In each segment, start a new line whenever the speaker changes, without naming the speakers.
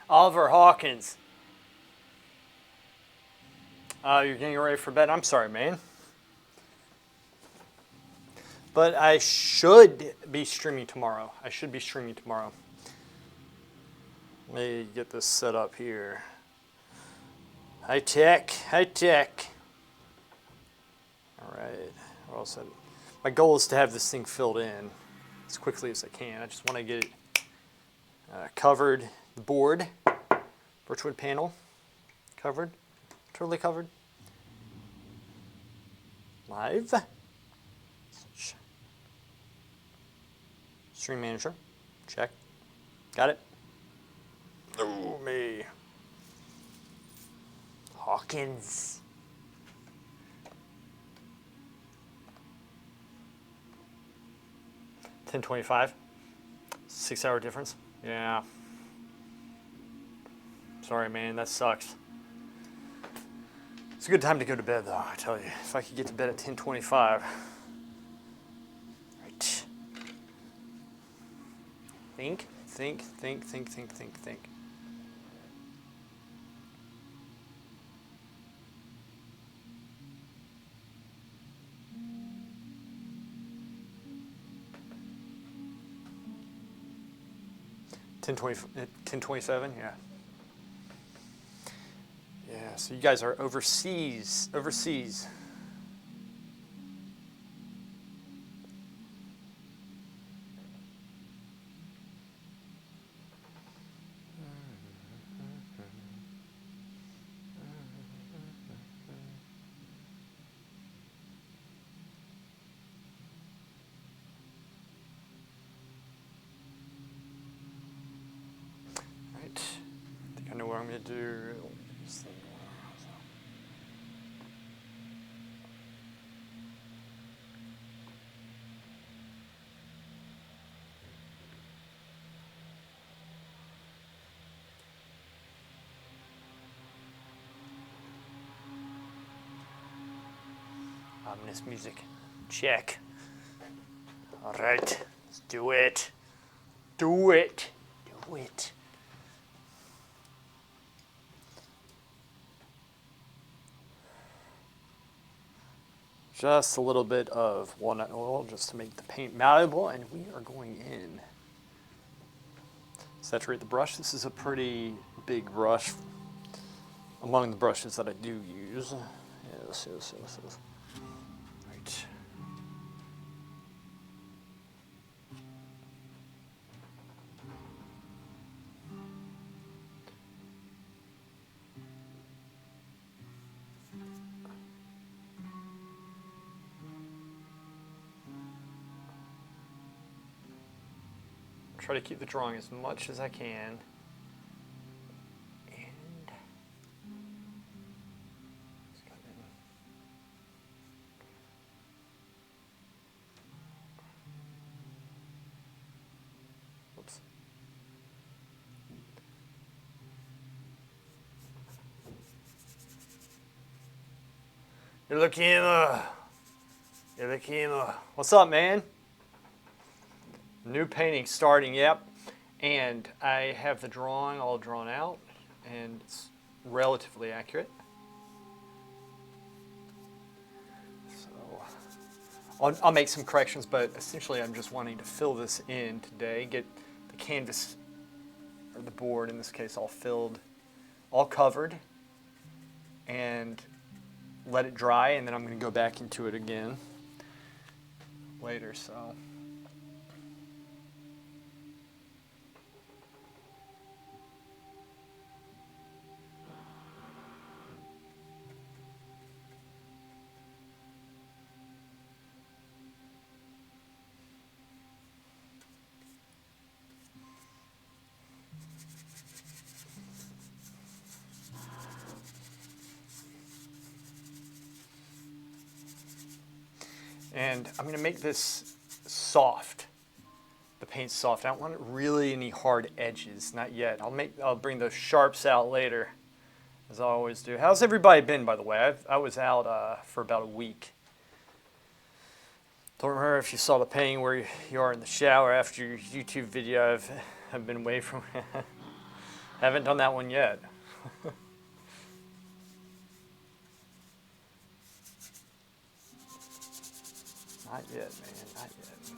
Oliver Hawkins. You're getting ready for bed? I'm sorry, man. But I should be streaming tomorrow. Let me get this set up here. High tech. All right. What else? My goal is to have this thing filled in as quickly as I can. I just want to get it covered. The board, Birchwood panel, covered, totally covered. Live. Stream manager, check. Got it. Oh, me. Hawkins. $10.25. 6 hour difference. Yeah. Sorry, man. That sucks. It's a good time to go to bed, though. I tell you, if I could get to bed at 10:25. Right. Think. 10:27, yeah. Yeah, so you guys are overseas. Right. I think I know what I'm going to do. Ominous music. Check. All right. Let's do it. Do it. Just a little bit of walnut oil just to make the paint malleable, and we are going in. Saturate the brush. This is a pretty big brush among the brushes that I do use. Yes. Right. Try to keep the drawing as much as I can. And oops. You're the camera. What's up, man? New painting starting, yep. And I have the drawing all drawn out, and it's relatively accurate. So I'll make some corrections, but essentially I'm just wanting to fill this in today, get the canvas, or the board in this case, all filled, all covered, and let it dry, and then I'm going to go back into it again later, so. And I'm going to make this soft. The paint's soft. I don't want really any hard edges, not yet. I'll bring those sharps out later, as I always do. How's everybody been, by the way? I was out for about a week. Don't remember if you saw the painting where you are in the shower after your YouTube video. I've been away from. Haven't done that one yet. Not yet, man. Not yet.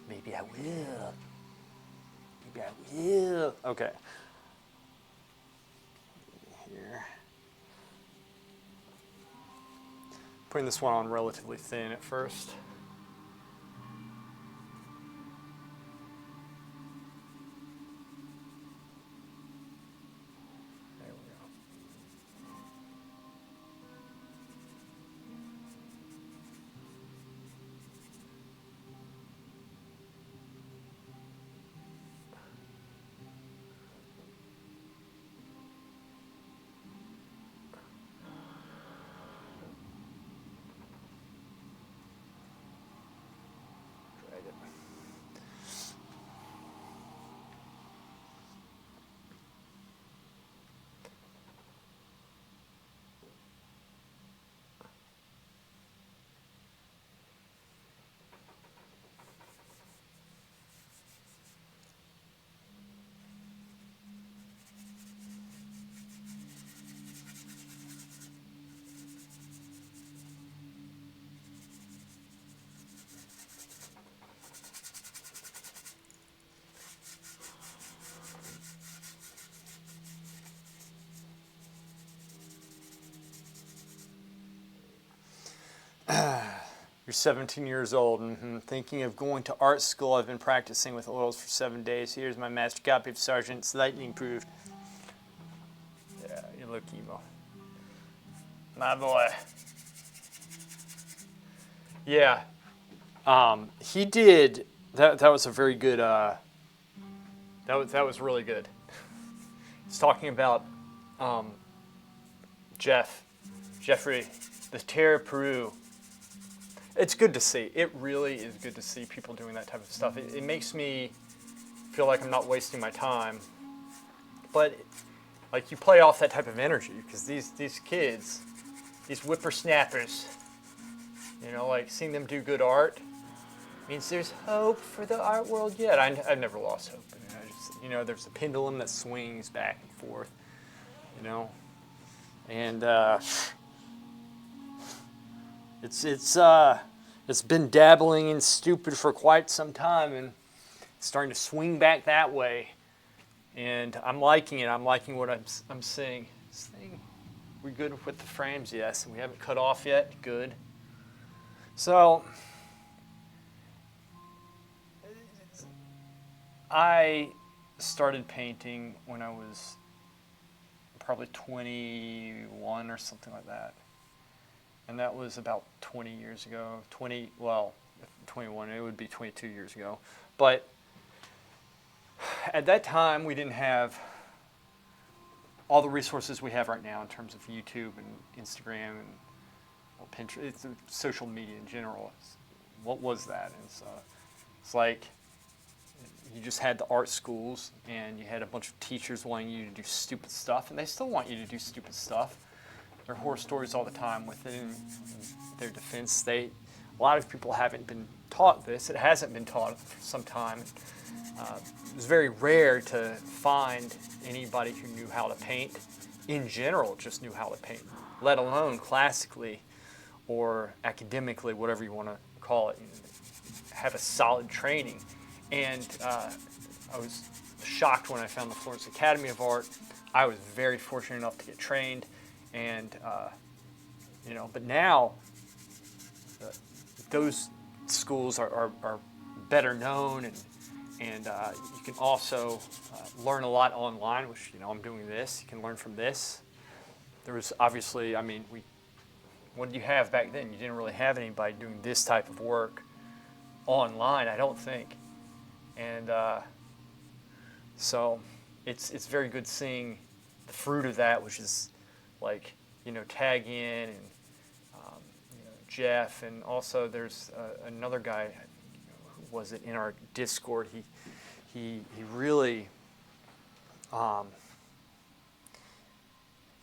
Maybe I will. Maybe I will. Okay. Here. Putting this one on relatively thin at first. There we go. Drag it. You're 17 years old. Thinking of going to art school. I've been practicing with oils for 7 days. Here's my master copy of Sargent's lightning proof. Yeah, you look emo. My boy. Yeah. He did. That was a very good. That was really good. He's talking about Jeffrey, the Terre Peru. It's good to see. It really is good to see people doing that type of stuff. It makes me feel like I'm not wasting my time. But like you play off that type of energy because these kids, these whippersnappers, you know, like seeing them do good art means there's hope for the art world yet. I've never lost hope. You know, there's a pendulum that swings back and forth, you know, and it's been dabbling in stupid for quite some time, and it's starting to swing back that way. And I'm liking it. I'm liking what I'm seeing. This thing, we good with the frames? Yes. We haven't cut off yet. Good. So I started painting when I was probably 21 or something like that. And that was about 20 years ago. 21, it would be 22 years ago. But at that time, we didn't have all the resources we have right now in terms of YouTube and Instagram and Pinterest, social media in general. What was that? It's like you just had the art schools and you had a bunch of teachers wanting you to do stupid stuff, and they still want you to do stupid stuff. There are horror stories all the time within their defense. A lot of people haven't been taught this. It hasn't been taught for some time. It was very rare to find anybody who knew how to paint, in general, just knew how to paint, let alone classically or academically, whatever you want to call it, have a solid training. And I was shocked when I found the Florence Academy of Art. I was very fortunate enough to get trained. And, you know, but now those schools are better known, and you can also learn a lot online, which, you know, I'm doing this. You can learn from this. There was obviously, I mean, what did you have back then? You didn't really have anybody doing this type of work online, I don't think. And so it's very good seeing the fruit of that, which is like, you know, Tag In and you know, Jeff, and also there's another guy, who was it in our Discord? He really,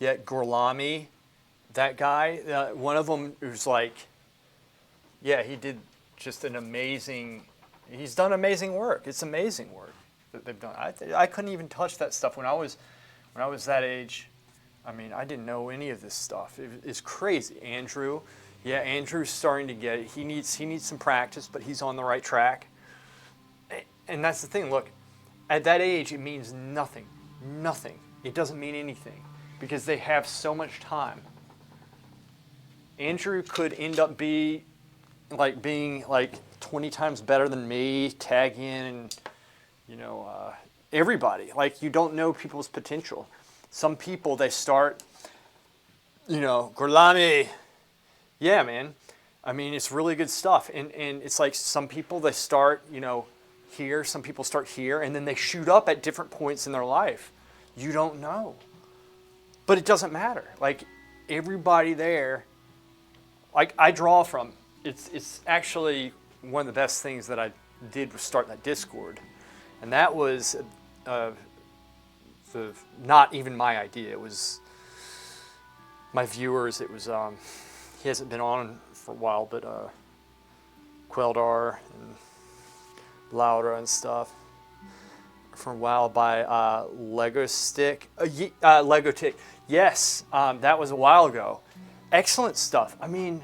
Gorlami, that guy. One of them was like, yeah, he did just an amazing. He's done amazing work. It's amazing work that they've done. I couldn't even touch that stuff when I was When I was that age, I mean, I didn't know any of this stuff. It's crazy. Andrew's starting to get it. He needs some practice, but he's on the right track. And that's the thing. Look, at that age, it means nothing. Nothing. It doesn't mean anything because they have so much time. Andrew could end up being like 20 times better than me, tag in, everybody. Like, you don't know people's potential. Some people, they start, Gorlami. Yeah, man. I mean, it's really good stuff. And it's like some people, they start, here, some people start here, and then they shoot up at different points in their life. You don't know. But it doesn't matter. Like, everybody there, like, I draw from. It's actually one of the best things that I did was start that Discord. And that was not even my idea. It was my viewers. It was, he hasn't been on for a while, but Queldar and Laura and stuff for a while by Lego Stick. Lego Tick. Yes, that was a while ago. Excellent stuff. I mean,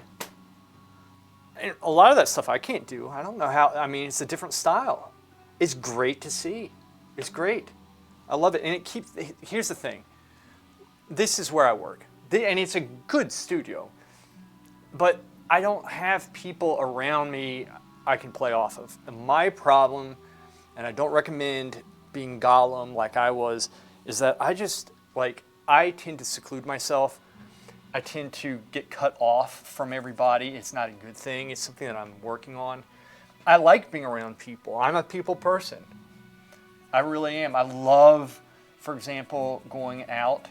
a lot of that stuff I can't do. I don't know how. I mean, it's a different style. It's great to see. It's great. I love it. And it keeps, here's the thing. This is where I work. And it's a good studio. But I don't have people around me I can play off of. And my problem, and I don't recommend being Gollum like I was, is that I tend to seclude myself. I tend to get cut off from everybody. It's not a good thing. It's something that I'm working on. I like being around people. I'm a people person. I really am. I love, for example, going out.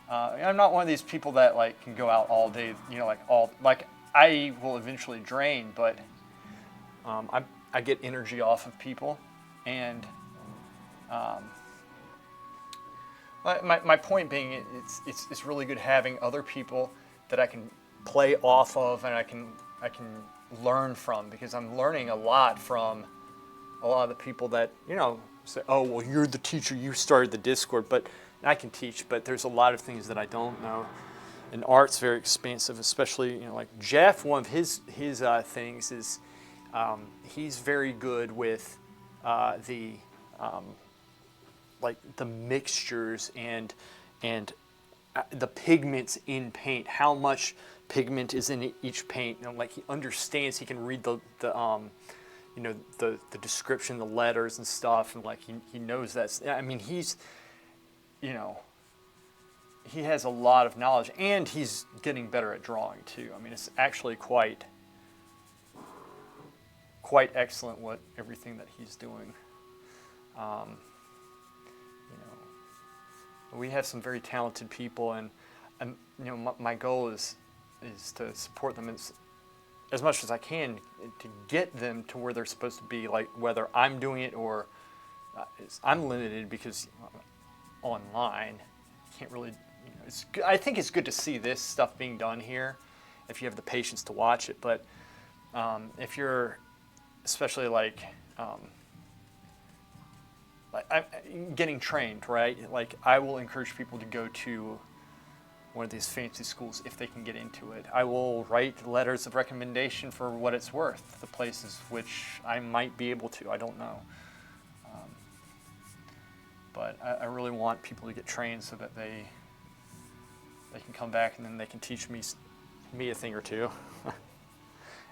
I'm not one of these people that can go out all day. I will eventually drain, but I get energy off of people, and my point being, it's really good having other people that I can play off of, and I can learn from, because I'm learning a lot from a lot of the people that say, oh, well, you're the teacher, you started the Discord, but I can teach, but there's a lot of things that I don't know. And art's very expansive, especially, like Jeff, one of his things is he's very good with the mixtures and the pigments in paint, how much pigment is in each paint. He understands, he can read the description, the letters and stuff, and he knows that. I mean, he's, he has a lot of knowledge, and he's getting better at drawing too. I mean, it's actually quite excellent everything that he's doing. We have some very talented people, and my goal is to support them as much as I can to get them to where they're supposed to be. Like, whether I'm doing it or I'm limited because online can't really. I think it's good to see this stuff being done here if you have the patience to watch it. But if you're especially I'm getting trained, right? I will encourage people to go to one of these fancy schools if they can get into it. I will write letters of recommendation for what it's worth, the places which I might be able to. I don't know. But I really want people to get trained so that they can come back and then they can teach me a thing or two.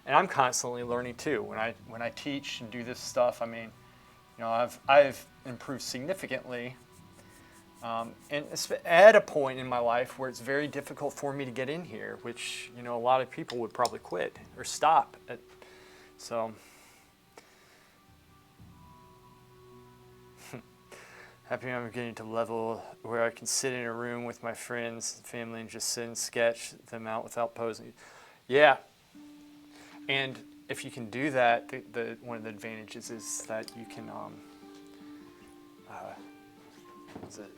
And I'm constantly learning too. When I teach and do this stuff, I mean, I've improved significantly, and it's at a point in my life where it's very difficult for me to get in here, which a lot of people would probably quit or stop. So happy I'm getting to a level where I can sit in a room with my friends and family and just sit and sketch them out without posing. Yeah, and if you can do that, one of the advantages is that you can,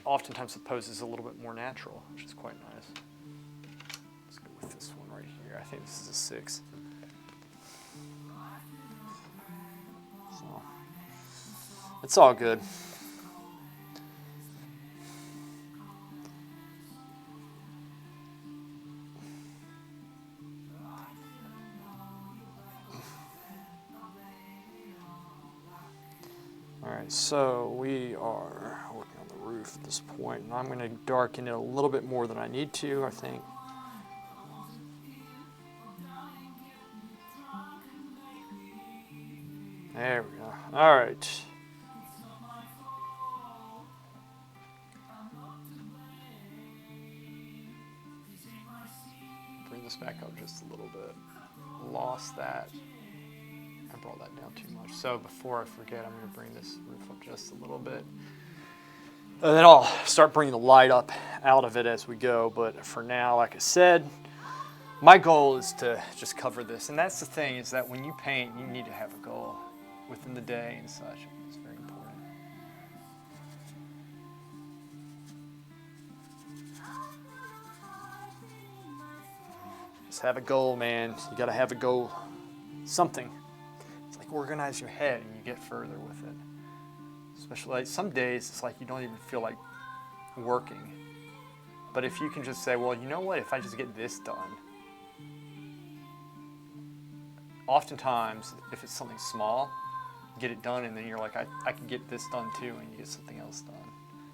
oftentimes the pose is a little bit more natural, which is quite nice. Let's go with this one right here. I think this is a 6. So, it's all good. Alright, so we are working on the roof at this point, and I'm going to darken it a little bit more than I need to, I think. There we go. Alright. Bring this back up just a little bit. Lost that. I brought that down too much. So before I forget, I'm going to bring this roof up just a little bit. And then I'll start bringing the light up out of it as we go. But for now, like I said, my goal is to just cover this. And that's the thing, is that when you paint, you need to have a goal within the day and such. It's very important. Just have a goal, man. You got to have a goal. Something. It's like organize your head and you get further with it. Especially like some days it's like you don't even feel like working. But if you can just say, well, you know what, if I just get this done. Oftentimes, if it's something small, get it done and then you're like, I can get this done too, and you get something else done.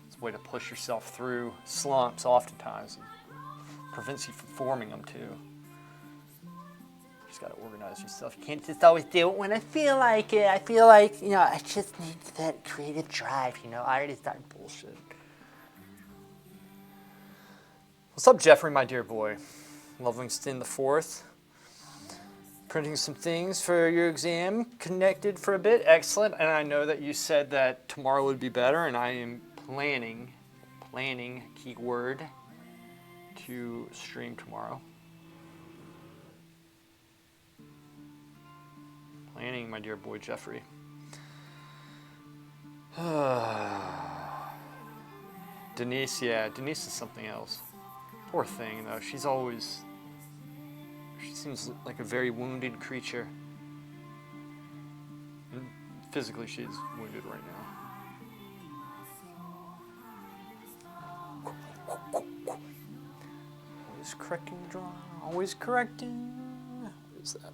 It's a way to push yourself through slumps oftentimes. It prevents you from forming them too. Just got to organize yourself. You can't just always do it when I feel like it. I feel like, I just need that creative drive, I already started bullshit. What's up, Jeffrey, my dear boy? Livingston the Fourth. Printing some things for your exam. Connected for a bit. Excellent. And I know that you said that tomorrow would be better, and I am planning, keyword, to stream tomorrow. Planning, my dear boy Jeffrey. Denise, yeah, Denise is something else. Poor thing, though. She seems like a very wounded creature. And physically, she's wounded right now. Always correcting the draw. Always correcting. What is that?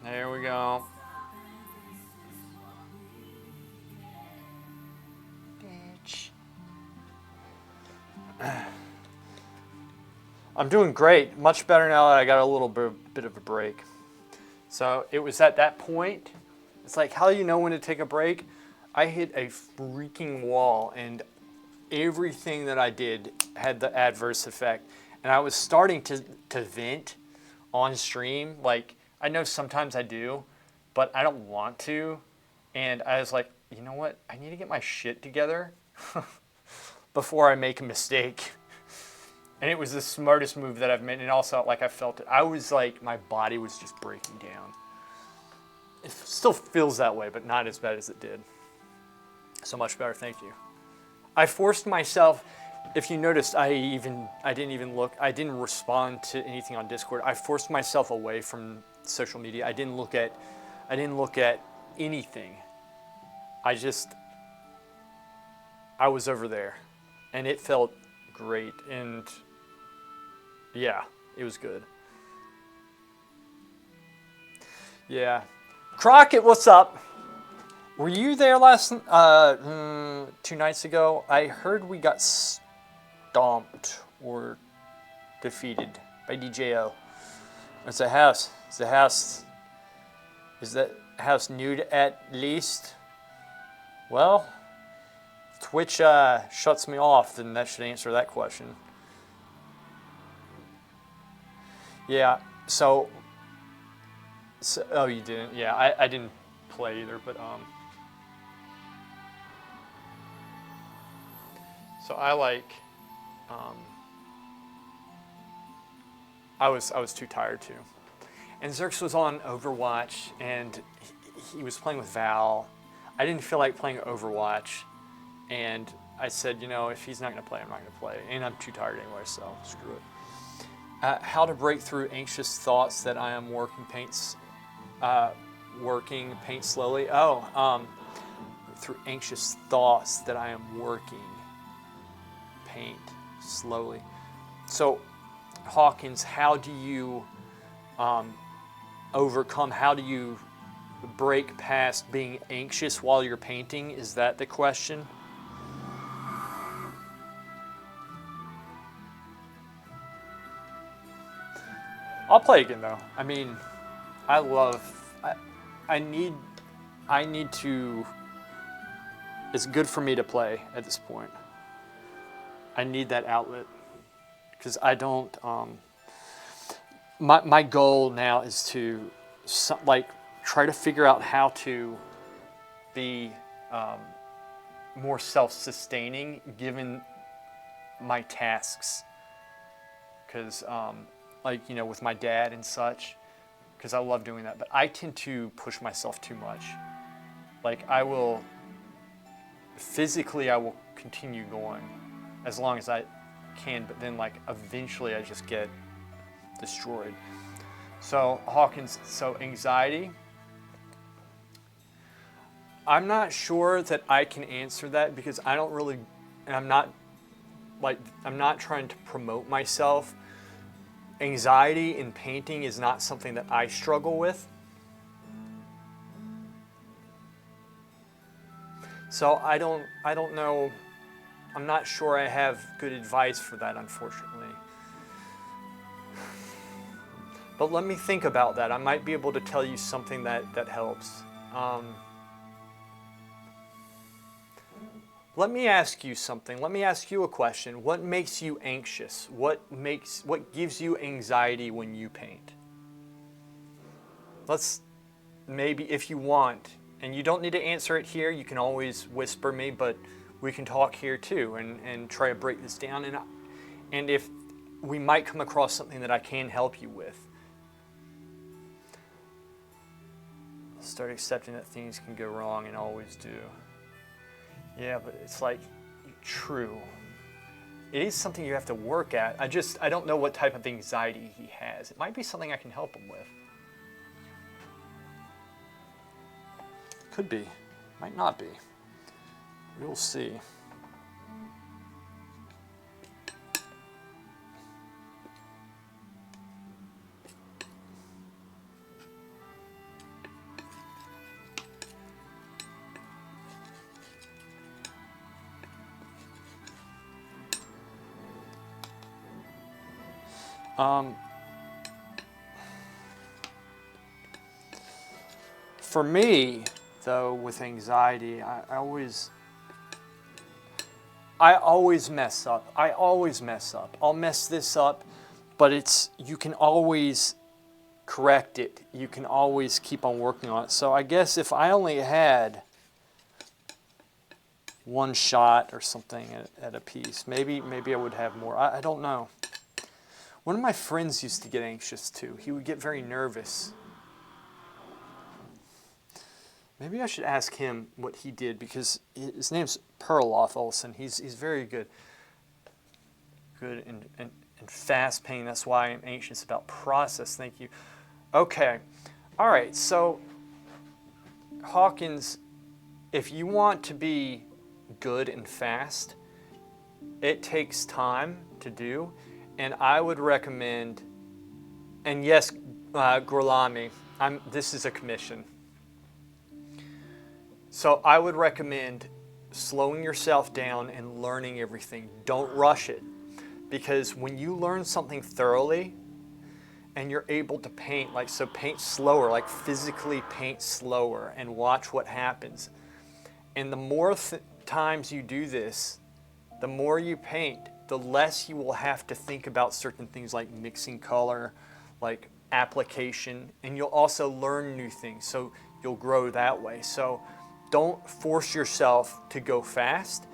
There we go. Bitch. I'm doing great. Much better now that I got a little bit of a break. So it was at that point. It's like, how do you know when to take a break? I hit a freaking wall, and everything that I did had the adverse effect. And I was starting to vent on stream. Like, I know sometimes I do, but I don't want to. And I was like, you know what? I need to get my shit together before I make a mistake. And it was the smartest move that I've made. And also, like, I felt it. I was like, my body was just breaking down. It still feels that way, but not as bad as it did. So much better, thank you. I forced myself. If you noticed, I didn't even look. I didn't respond to anything on Discord. I forced myself away from social media. I didn't look at anything. I was over there, and it felt great. And yeah, it was good. Yeah, Crockett, what's up? Were you there last 2 nights ago? I heard we got stomped or defeated by DJO. It's a house. Is that house nude at least? Well, if Twitch shuts me off, then that should answer that question. Yeah, so oh, you didn't? Yeah, I didn't play either, but so I was too tired to. And Zerx was on Overwatch, and he was playing with Val. I didn't feel like playing Overwatch, and I said, if he's not going to play, I'm not going to play. And I'm too tired anyway, so screw it. How to break through anxious thoughts that I am working paints Working, paint slowly. Oh, through anxious thoughts that I am working, paint slowly. So, Hawkins, how do you overcome? How do you break past being anxious while you're painting? Is that the question? I'll play again though. I mean, I love. I need. I need to. It's good for me to play at this point. I need that outlet because I don't. My goal now is to try to figure out how to be more self-sustaining given my tasks. Because with my dad and such, because I love doing that. But I tend to push myself too much. Like I will continue going as long as I can, but then eventually I just get destroyed. So Hawkins, anxiety. I'm not sure that I can answer that because I don't really, and I'm not trying to promote myself. Anxiety in painting is not something that I struggle with. So I don't know. I'm not sure I have good advice for that, unfortunately. But let me think about that. I might be able to tell you something that helps. Let me ask you something. Let me ask you a question. What makes you anxious? What gives you anxiety when you paint? Let's maybe, if you want, and you don't need to answer it here, you can always whisper me, but we can talk here too and try to break this down. And if we might come across something that I can help you with. Start accepting that things can go wrong and always do. Yeah, but it's true. It is something you have to work at. I don't know what type of anxiety he has. It might be something I can help him with. Could be. Might not be. We'll see. For me, though, with anxiety, I always mess up. I'll mess this up, but you can always correct it. You can always keep on working on it. So I guess if I only had one shot or something at a piece, maybe I would have more. I don't know. One of my friends used to get anxious too. He would get very nervous. Maybe I should ask him what he did because his name's Perloff Olson. He's very good and fast painting. That's why I'm anxious about process. Thank you. Okay. All right. So Hawkins, if you want to be good and fast, it takes time to do. And I would recommend, and yes, Gorlami, this is a commission. So I would recommend slowing yourself down and learning everything. Don't rush it. Because when you learn something thoroughly and you're able to paint, paint slower, physically paint slower and watch what happens. And the more times you do this, the more you paint, the less you will have to think about certain things like mixing color, like application, and you'll also learn new things. So you'll grow that way. So don't force yourself to go fast,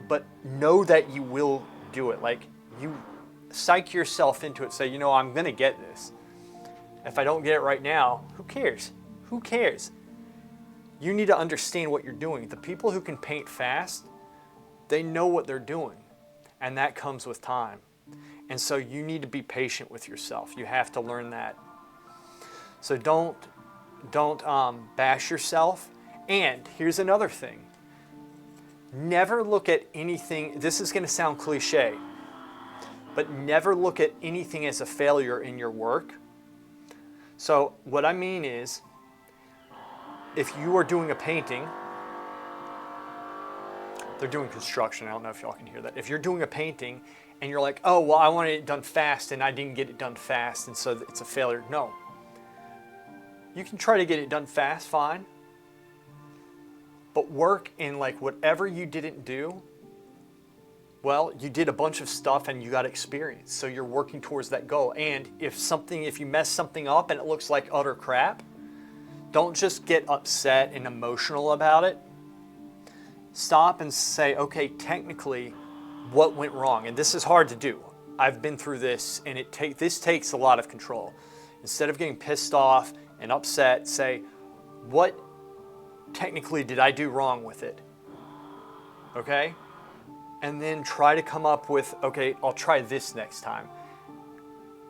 but know that you will do it. You psych yourself into it. Say, I'm going to get this. If I don't get it right now, who cares? Who cares? You need to understand what you're doing. The people who can paint fast, they know what they're doing, and that comes with time. And so you need to be patient with yourself. You have to learn that. So don't bash yourself. And here's another thing. Never look at anything, this is going to sound cliche, but never look at anything as a failure in your work. So what I mean is, if you are doing a painting, they're doing construction, I don't know if y'all can hear that. If you're doing a painting and you're like, oh, well, I wanted it done fast and I didn't get it done fast and so it's a failure. No. You can try to get it done fast, fine. But work in like whatever you didn't do, well, you did a bunch of stuff and you got experience. So you're working towards that goal. And if you mess something up and it looks like utter crap, don't just get upset and emotional about it. Stop and say, okay, technically, what went wrong? And this is hard to do. I've been through this, and this takes a lot of control. Instead of getting pissed off and upset, say, what technically did I do wrong with it? Okay? And then try to come up with, okay, I'll try this next time.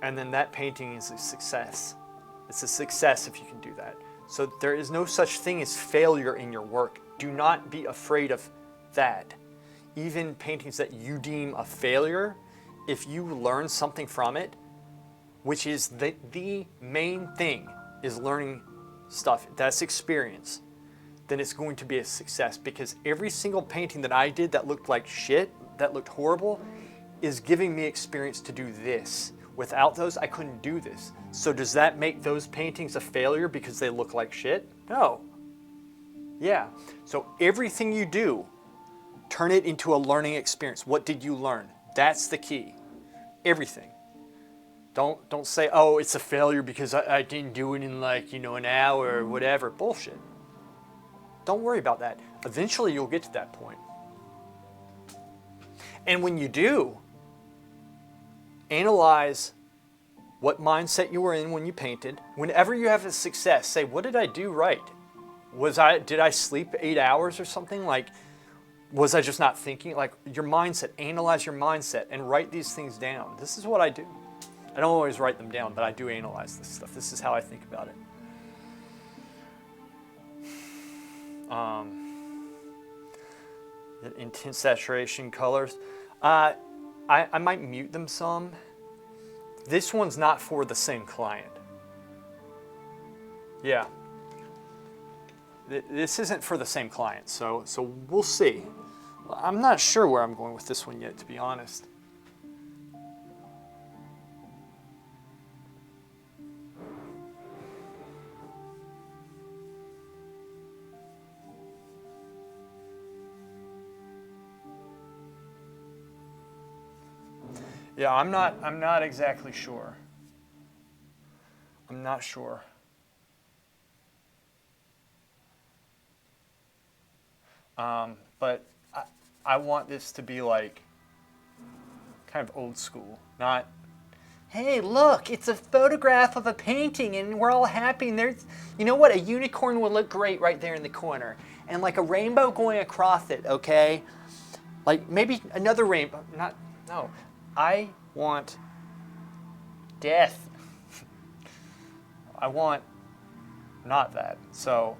And then that painting is a success. It's a success if you can do that. So there is no such thing as failure in your work. Do not be afraid of that. Even paintings that you deem a failure, if you learn something from it, which is the main thing, is learning stuff, that's experience, then it's going to be a success, because every single painting that I did that looked like shit, that looked horrible, is giving me experience to do this. Without those, I couldn't do this. So does that make those paintings a failure because they look like shit? No. Yeah. So everything you do, turn it into a learning experience. What did you learn? That's the key. Everything. Don't say, oh, it's a failure because I didn't do it in like, an hour or whatever. Bullshit. Don't worry about that. Eventually you'll get to that point. And when you do, analyze what mindset you were in when you painted. Whenever you have a success, say, what did I do right? Did I sleep 8 hours or something? Like, was I just not thinking? Like, your mindset, analyze your mindset and write these things down. This is what I do. I don't always write them down, but I do analyze this stuff. This is how I think about it. Intense saturation colors. I might mute them some. This one's not for the same client. Yeah. This isn't for the same client, so we'll see. I'm not sure where I'm going with this one yet, to be honest. Yeah, I'm not exactly sure. I'm not sure. But I want this to be like kind of old school, not, hey, look, it's a photograph of a painting and we're all happy and there's, you know what, a unicorn would look great right there in the corner and like a rainbow going across it, okay? Like maybe another rainbow, no. I want death. I want not that. So,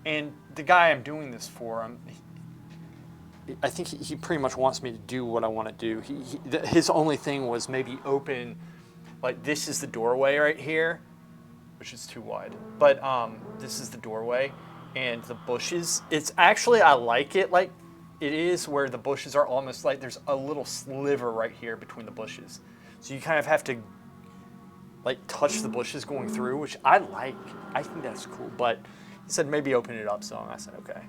and the guy I'm doing this for, I think he pretty much wants me to do what I want to do. His only thing was maybe open, like this is the doorway right here, which is too wide. But this is the doorway, and the bushes. It's actually, I like it like it is where the bushes are almost like there's a little sliver right here between the bushes. So you kind of have to like touch the bushes going through, which I like. I think that's cool. But he said maybe open it up some. I said okay.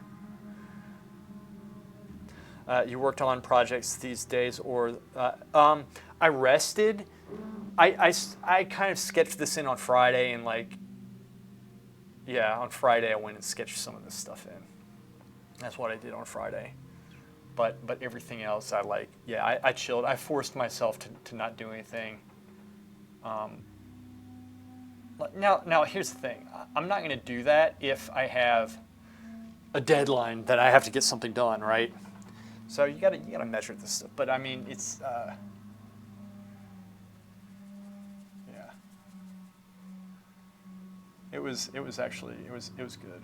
You worked on projects these days, or I rested. I kind of sketched this in on Friday, and like, yeah, on Friday I went and sketched some of this stuff in. That's what I did on Friday. But everything else, I chilled. I forced myself to not do anything. Now here's the thing. I'm not going to do that if I have a deadline that I have to get something done, right? So you gotta measure this stuff. But I mean, it's yeah. Actually it was good.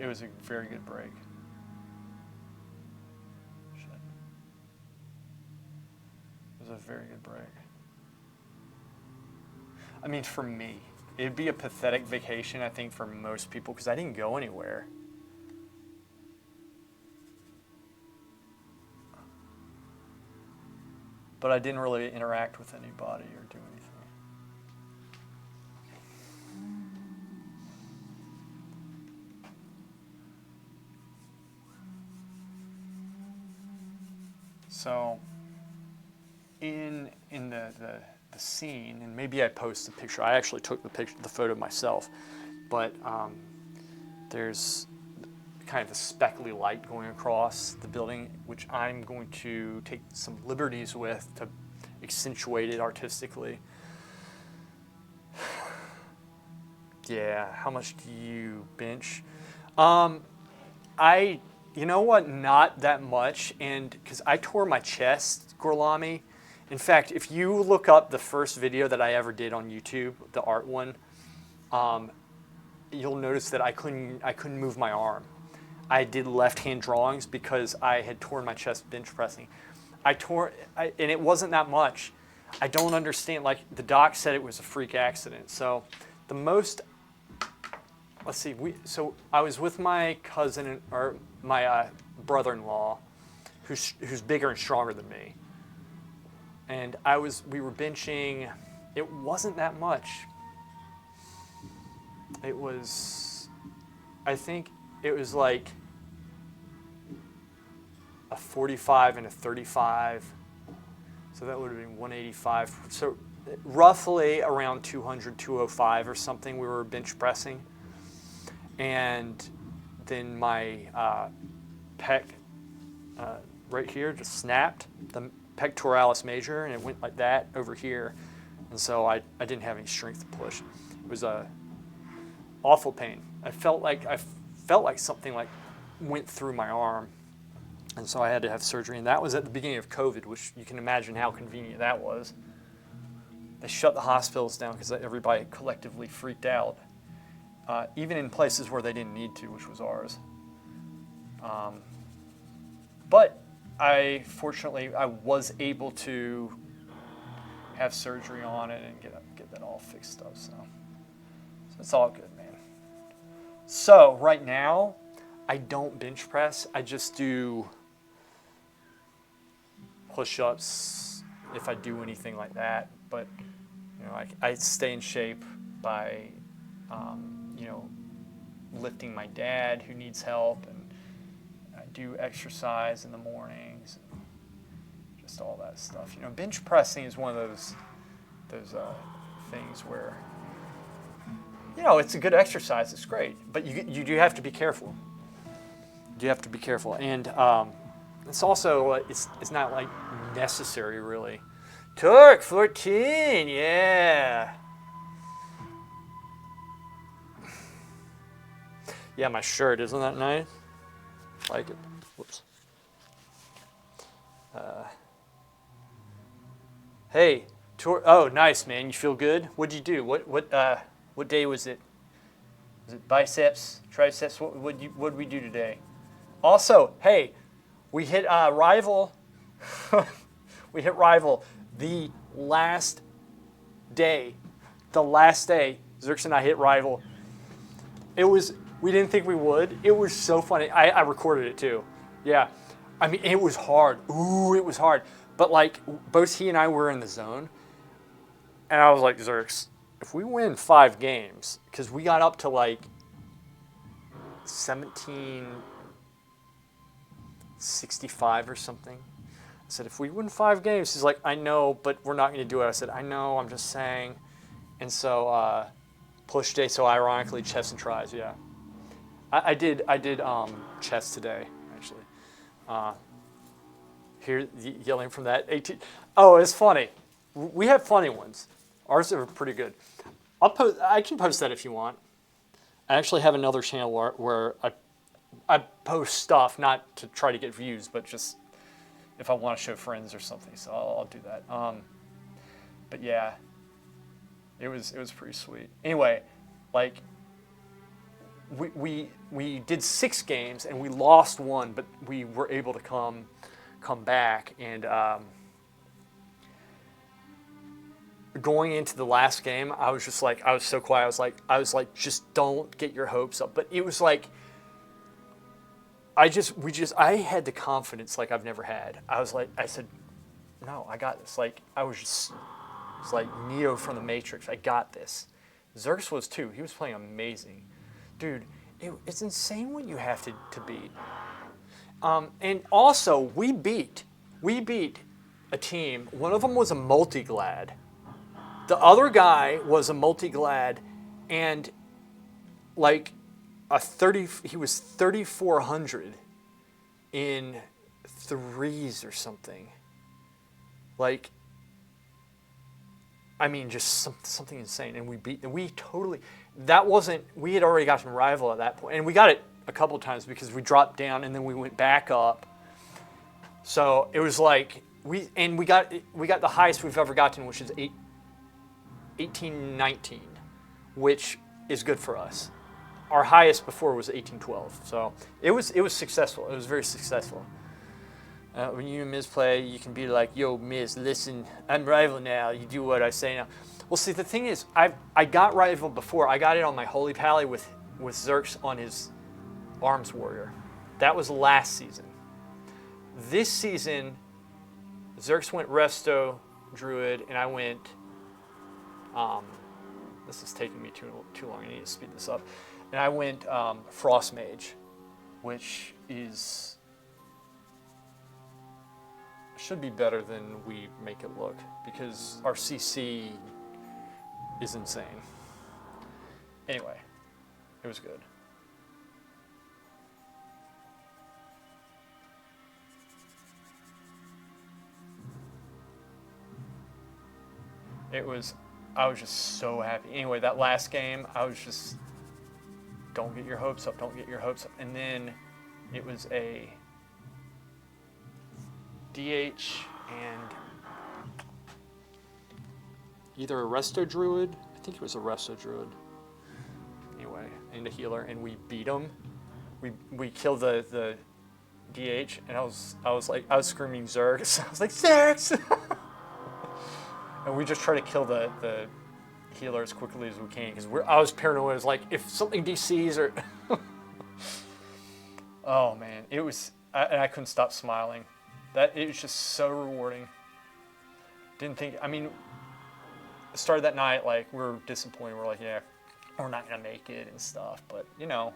It was a very good break. Shit. It was a very good break. I mean, for me, it'd be a pathetic vacation, I think, for most people, because I didn't go anywhere. But I didn't really interact with anybody or do anything. So, in the scene, and maybe I post the picture. I actually took the photo myself, but there's kind of a speckly light going across the building, which I'm going to take some liberties with to accentuate it artistically. Yeah, how much do you bench? You know what, not that much, and because I tore my chest, Gorlami. In fact, if you look up the first video that I ever did on YouTube, the art one, you'll notice that I couldn't move my arm. I did left-hand drawings because I had torn my chest bench pressing. And it wasn't that much. I don't understand. Like, the doc said it was a freak accident. So the most, let's see. So I was with my cousin or my brother-in-law, who's bigger and stronger than me, and we were benching. It wasn't that much. It was, I think it was like a 45 and a 35. So that would have been 185. So roughly around 200, 205 or something we were bench pressing. And then my pec right here just snapped, the pectoralis major, and it went like that over here. And so I didn't have any strength to push. It was a awful pain. I felt like something like went through my arm. And so I had to have surgery, and that was at the beginning of COVID, which you can imagine how convenient that was. They shut the hospitals down because everybody collectively freaked out, even in places where they didn't need to, which was ours. But fortunately, I was able to have surgery on it and get that all fixed up. So it's all good, man. So right now, I don't bench press. I just do push-ups if I do anything like that. But I stay in shape by lifting my dad who needs help, and I do exercise in the mornings, and just all that stuff. Bench pressing is one of those things where it's a good exercise. It's great, but you do have to be careful. You have to be careful, and it's also it's not like necessary really. Torque 14, yeah. Yeah, my shirt, isn't that nice? Like it. Whoops. Hey, oh, nice, man. You feel good? What'd you do? What day was it? Was it biceps, triceps? What'd we do today? Also, hey, we hit Rival. We hit Rival the last day. The last day, Zerks and I hit Rival. We didn't think we would. It was so funny. I recorded it too. Yeah. I mean, it was hard. Ooh, it was hard. But like, both he and I were in the zone. And I was like, Zerks, if we win 5 games, because we got up to like 1765 or something. I said, if we win 5 games, he's like, I know, but we're not going to do it. I said, I know, I'm just saying. And so push day, so ironically, chest and tries, yeah. I did chest today, actually. Here, yelling from that 18. Oh, it's funny. We have funny ones. Ours are pretty good. I can post that if you want. I actually have another channel where I post stuff, not to try to get views, but just if I want to show friends or something. So I'll do that. But yeah, it was pretty sweet. Anyway, like we did 6 games and we lost one, but we were able to come back. And going into the last game, I was just like, I was so quiet. I was like, just don't get your hopes up. But it was like, I had the confidence like I've never had. I said, no, I got this. Like, it's like Neo from the Matrix. I got this. Zerx was too. He was playing amazing. Dude, it's insane what you have to beat. And also, we beat a team. One of them was a multi-glad. The other guy was a multi-glad, and like he was 3,400 in threes or something. Like, I mean, just something insane. And we had already gotten rival at that point. And we got it a couple times because we dropped down and then we went back up. So it was like, we got the highest we've ever gotten, which is 1819, which is good for us. Our highest before was 1812. So it was successful. It was very successful. When you and Miz play, you can be like, yo, Miz, listen, I'm rival now. You do what I say now. Well, see, the thing is, I got rival before. I got it on my Holy Pally with Zerx on his Arms Warrior. That was last season. This season, Zerx went Resto Druid, and I went, this is taking me too long. I need to speed this up. And I went Frost Mage, which should be better than we make it look, because our CC is insane. Anyway, it was good. I was just so happy. Anyway, that last game, I was just, don't get your hopes up, don't get your hopes up. And then it was a DH and either a Resto Druid, I think it was a Resto Druid. Anyway, and a healer, and we beat him. We killed the DH, and I was screaming Zerx. I was like, Zerx! And we just try to kill the healer as quickly as we can, because I was paranoid. I was like, if something DCs or oh man, I couldn't stop smiling. It was just so rewarding. I mean, started that night, like, we were disappointed. We're like, yeah, we're not going to make it and stuff. But, you know,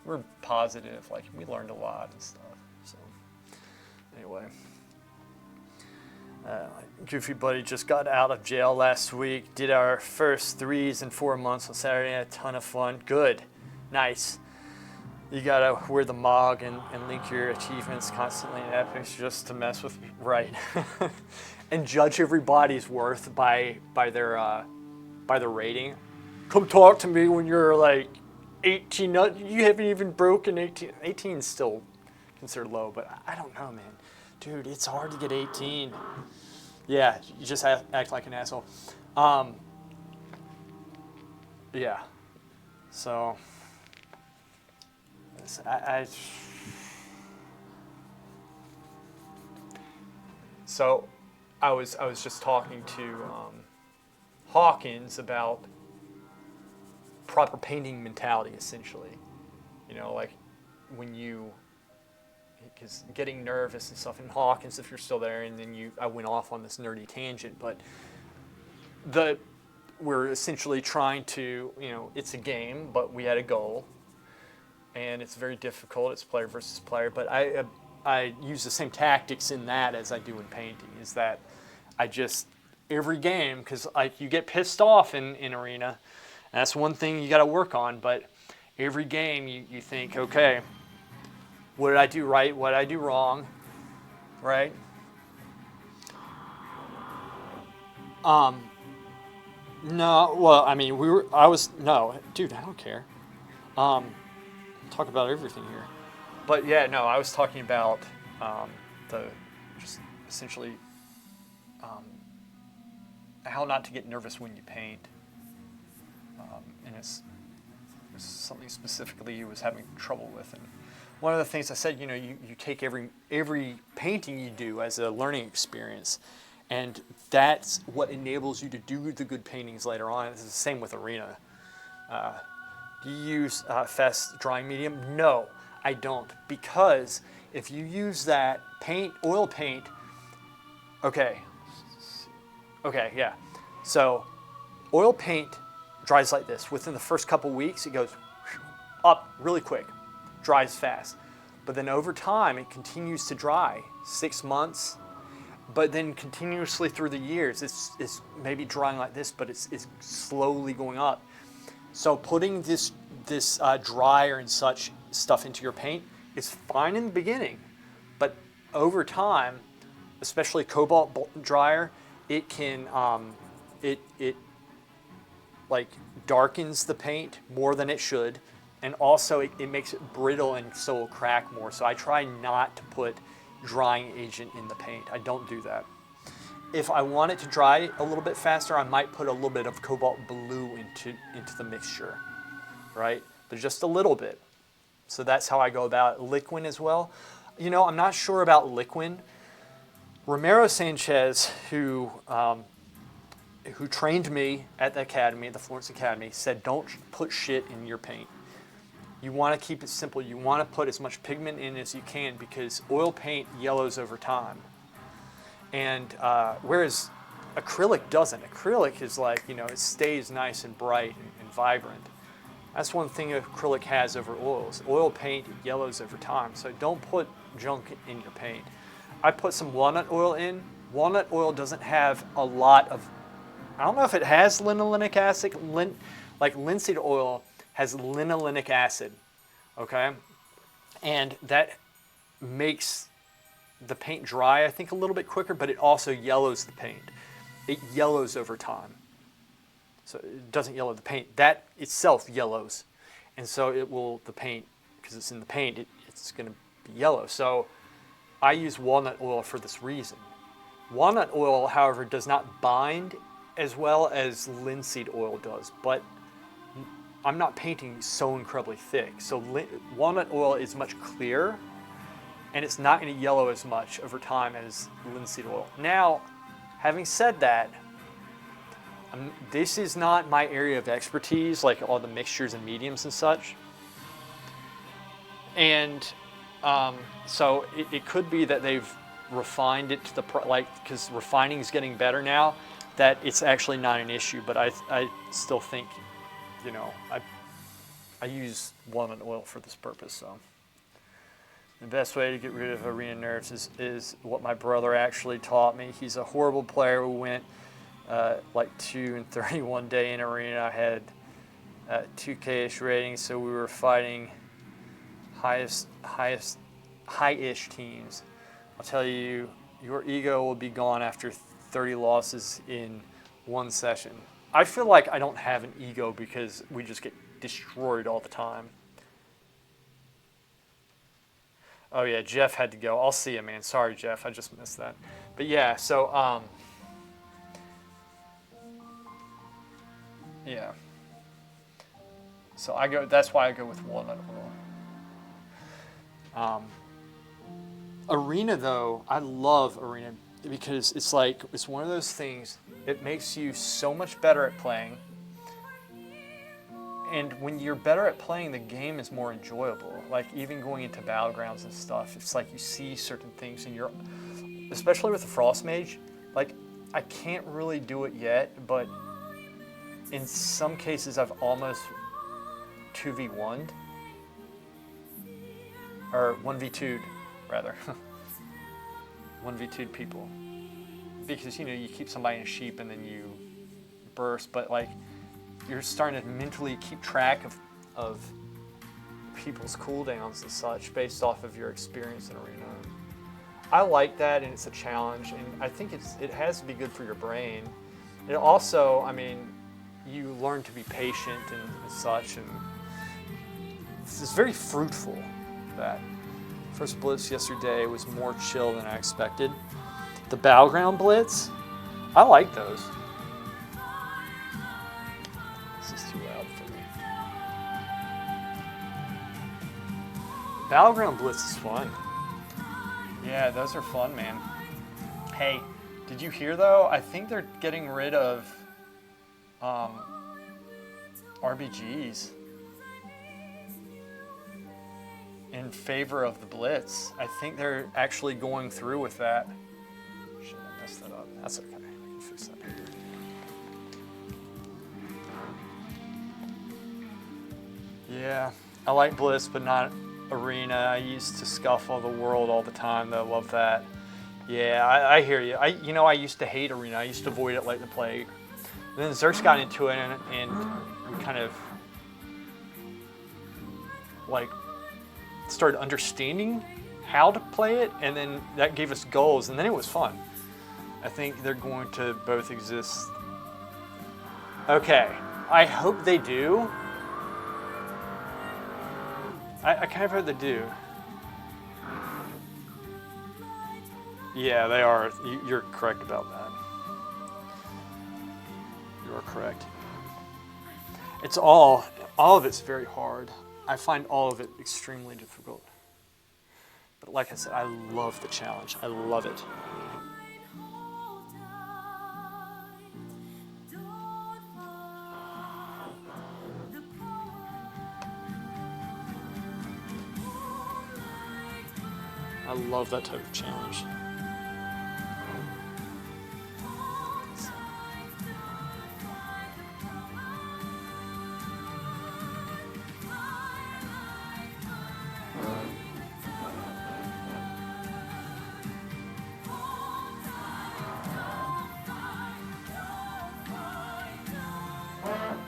we're positive. Like, we learned a lot and stuff. So, anyway. Goofy Buddy just got out of jail last week. Did our first 3s in 4 months on Saturday. Had a ton of fun. Good. Nice. You gotta wear the MOG and link your achievements constantly in Epics just to mess with me. Right. And judge everybody's worth by their rating. Come talk to me when you're like 18. You haven't even broken 18. 18 is still considered low, but I don't know, man. Dude, it's hard to get 18. Yeah, you just act like an asshole. Yeah. So I was just talking to Hawkins about proper painting mentality, essentially. You know, like because getting nervous and stuff. And Hawkins, if you're still there, and then I went off on this nerdy tangent, but we're essentially trying to, you know, it's a game, but we had a goal. And it's very difficult. It's player versus player. But I use the same tactics in that as I do in painting. Is that I just, every game, because like you get pissed off in Arena. And that's one thing you got to work on. But every game you think, okay, what did I do right? What did I do wrong? Right? No, well, I mean, no, dude, I don't care. Talk about everything here. But yeah, no, I was talking about just essentially how not to get nervous when you paint. And it's was something specifically he was having trouble with. And one of the things I said, you take every painting you do as a learning experience, and that's what enables you to do the good paintings later on. It's the same with Arena. Do you use fast drying medium? No, I don't, because if you use that oil paint, okay, yeah. So oil paint dries like this. Within the first couple weeks, it goes up really quick, dries fast. But then over time, it continues to dry, 6 months, but then continuously through the years, it's maybe drying like this, but it's slowly going up. So putting this dryer and such stuff into your paint is fine in the beginning, but over time, especially cobalt dryer, it can it like darkens the paint more than it should, and also it makes it brittle and so it'll crack more. So I try not to put drying agent in the paint. I don't do that. If I want it to dry a little bit faster, I might put a little bit of cobalt blue into the mixture, right? But just a little bit. So that's how I go about it. Liquin as well. I'm not sure about Liquin. Romero Sanchez, who trained me at the academy, at the Florence Academy, said don't put shit in your paint. You want to keep it simple. You want to put as much pigment in as you can, because oil paint yellows over time. And whereas acrylic doesn't. Acrylic is like, it stays nice and bright and vibrant. That's one thing acrylic has over oils. Oil paint yellows over time, so don't put junk in your paint. I put some walnut oil in. Walnut oil doesn't have a lot of, I don't know if it has linolenic acid, like linseed oil has linolenic acid, okay? And that makes the paint dry, I think, a little bit quicker, but it also yellows the paint. It yellows over time. So it doesn't yellow the paint. That itself yellows. And so the paint, because it's in the paint, it's going to be yellow. So I use walnut oil for this reason. Walnut oil, however, does not bind as well as linseed oil does, but I'm not painting so incredibly thick. So walnut oil is much clearer, and it's not going to yellow as much over time as linseed oil. Now, having said that, this is not my area of expertise, like all the mixtures and mediums and such. And so it could be that they've refined it to the, because refining is getting better now, that it's actually not an issue. But I still think, I use walnut oil for this purpose. So the best way to get rid of arena nerves is what my brother actually taught me. He's a horrible player who went 2-30 one day in arena. I had 2K-ish ratings, so we were fighting high-ish teams. I'll tell you, your ego will be gone after 30 losses in one session. I feel like I don't have an ego because we just get destroyed all the time. Oh yeah, Jeff had to go. I'll see you, man. Sorry, Jeff, I just missed that. But yeah, so yeah. So that's why I go with walnut oil. Arena though, I love Arena because it's one of those things, it makes you so much better at playing. And when you're better at playing, the game is more enjoyable. Like even going into battlegrounds and stuff, it's like you see certain things and especially with the Frost Mage, like I can't really do it yet, but in some cases I've almost 2v1'd, or 1v2'd rather. 1v2'd people. Because you keep somebody in a sheep and then you burst, but like you're starting to mentally keep track of people's cooldowns and such based off of your experience in arena. I like that, and it's a challenge, and I think it has to be good for your brain. It also, you learn to be patient and such, and it's very fruitful. That first blitz yesterday was more chill than I expected. The battleground blitz, I like those. This is too loud for me. Battleground Blitz is fun. Yeah, those are fun, man. Hey, did you hear though? I think they're getting rid of RBGs in favor of the Blitz. I think they're actually going through with that. Shit, I messed that up. That's okay. I can fix that. Yeah, I like Blitz, but not Arena. I used to Scuffle the World all the time, though. Love that. Yeah, I hear you. I used to hate Arena. I used to avoid it like the plague. And then Zerx got into it, and we kind of like started understanding how to play it, and then that gave us goals, and then it was fun. I think they're going to both exist. Okay, I hope they do. I kind of hope they do. Yeah, they are. You're correct about that. You are correct. It's all of it's very hard. I find all of it extremely difficult. But like I said, I love the challenge. I love it. I love that type of challenge.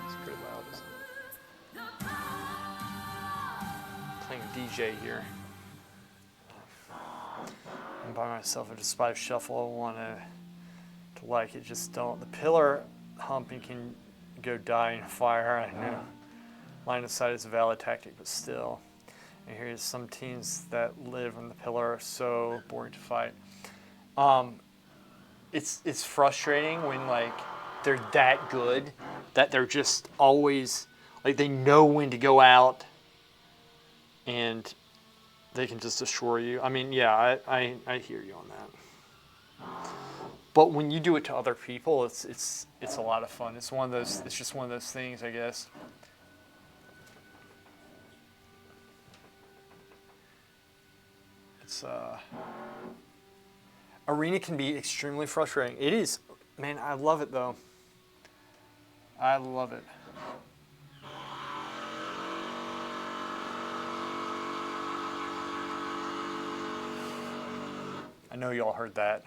It's pretty loud, isn't it? Playing DJ here. I'm by myself. I despite shuffle. I want to like it. Just don't. The pillar humping can go die in fire. I know. Line of sight is a valid tactic, but still. And here's some teams that live on the pillar are so boring to fight. It's frustrating when like they're that good that they're just always like they know when to go out and they can just destroy you. I mean, yeah, I hear you on that. But when you do it to other people, it's a lot of fun. It's one of those. It's just one of those things, I guess. It's Arena can be extremely frustrating. It is, man. I love it though. I love it. I know y'all heard that.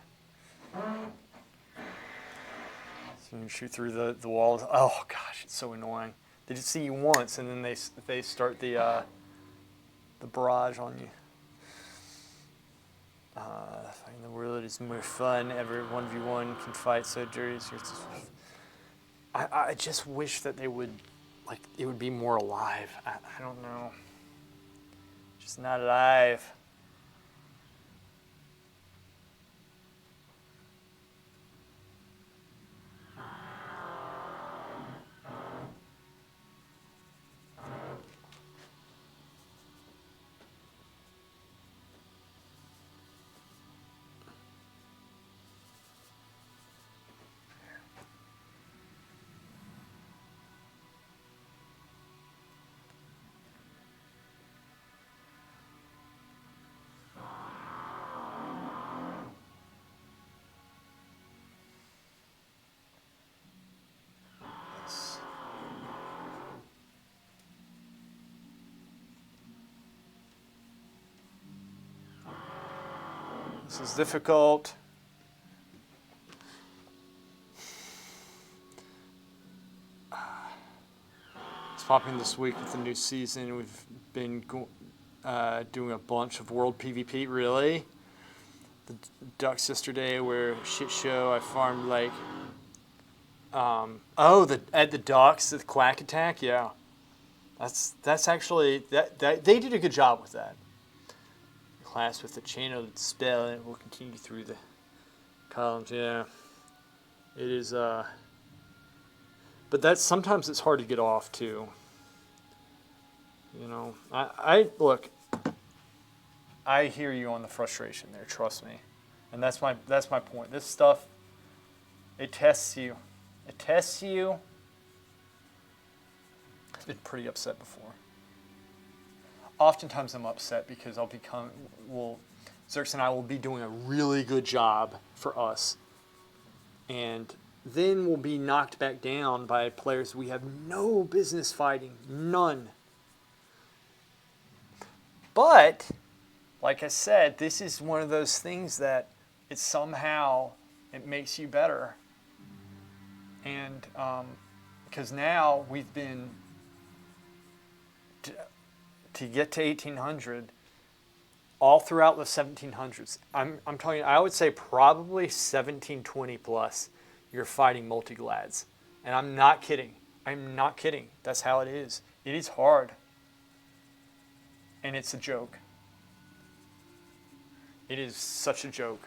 So you shoot through the walls. Oh gosh, it's so annoying. They just see you once, and then they start the barrage on you. Fighting the world is more fun. Every 1v1 can fight so dirty. I just wish that they would, like, it would be more alive. I don't know. Just not alive. This is difficult. It's popping this week with the new season. We've been doing a bunch of World PvP. Really? The Ducks yesterday were a shit show. I farmed like at the Ducks, the Quack Attack. Yeah, that's actually that they did a good job with that. Class with the chain of the spell, and it will continue through the columns. Yeah, it is. But that's sometimes it's hard to get off too. You know, I look. I hear you on the frustration there. Trust me, and that's my point. This stuff, it tests you. It tests you. I've been pretty upset before. Oftentimes I'm upset because Zerks and I will be doing a really good job for us, and then we'll be knocked back down by players we have no business fighting, none. But, like I said, this is one of those things that it makes you better. And because now we've been, to get to 1800, all throughout the 1700s, I'm telling you, I would say probably 1720 plus, you're fighting multiglads. And I'm not kidding. I'm not kidding. That's how it is. It is hard. And it's a joke. It is such a joke.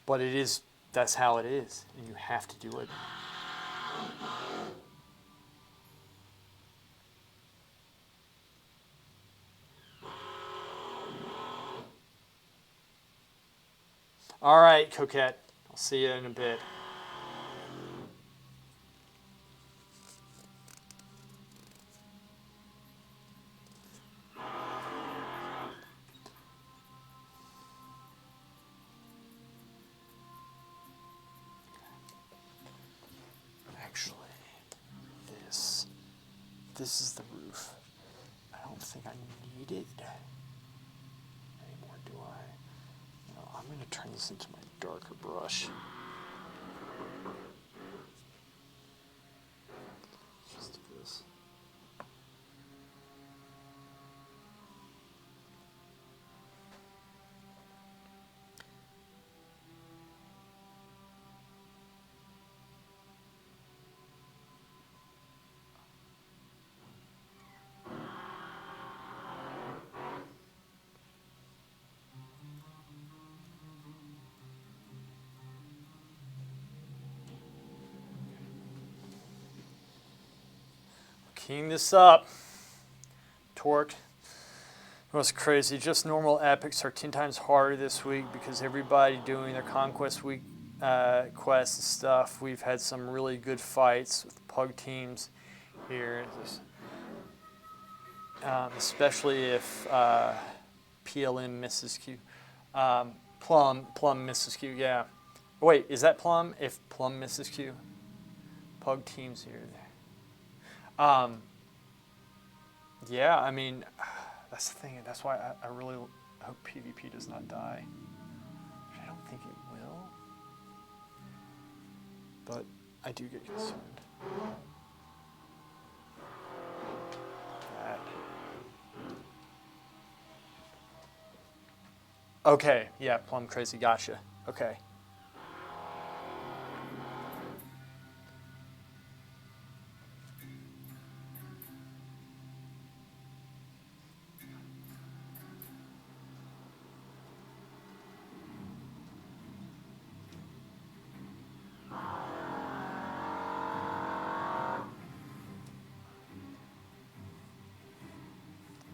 But that's how it is, and you have to do it. All right, Coquette. I'll see you in a bit. Actually, this is the roof. I don't think I need it anymore, do I? No, I'm going to turn this into my darker brush. Just do this. Keying this up. Torque. It was crazy. Just normal epics are 10 times harder this week because everybody doing their Conquest Week quests and stuff. We've had some really good fights with pug teams here. Especially if PLM misses Q. Plum misses Q, yeah. Wait, is that Plum? If Plum misses Q? Pug teams here. Yeah, I mean, that's the thing. That's why I really hope PvP does not die. I don't think it will. But I do get concerned. That. Okay, yeah, Plum Crazy, gotcha. Okay.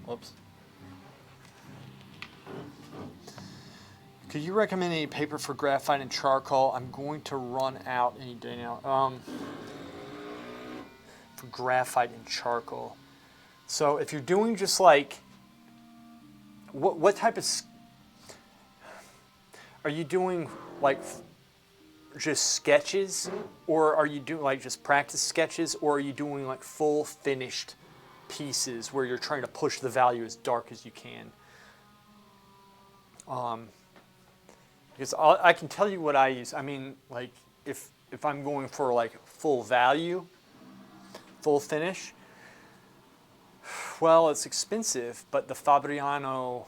Whoops. Could you recommend any paper for graphite and charcoal? I'm going to run out any day now. For graphite and charcoal. So if you're doing just like, what type of, are you doing like just sketches, or are you doing like just practice sketches, or are you doing like full finished pieces where you're trying to push the value as dark as you can? Because I can tell you what I use. I mean, like if I'm going for like full value, full finish, well, it's expensive, but the Fabriano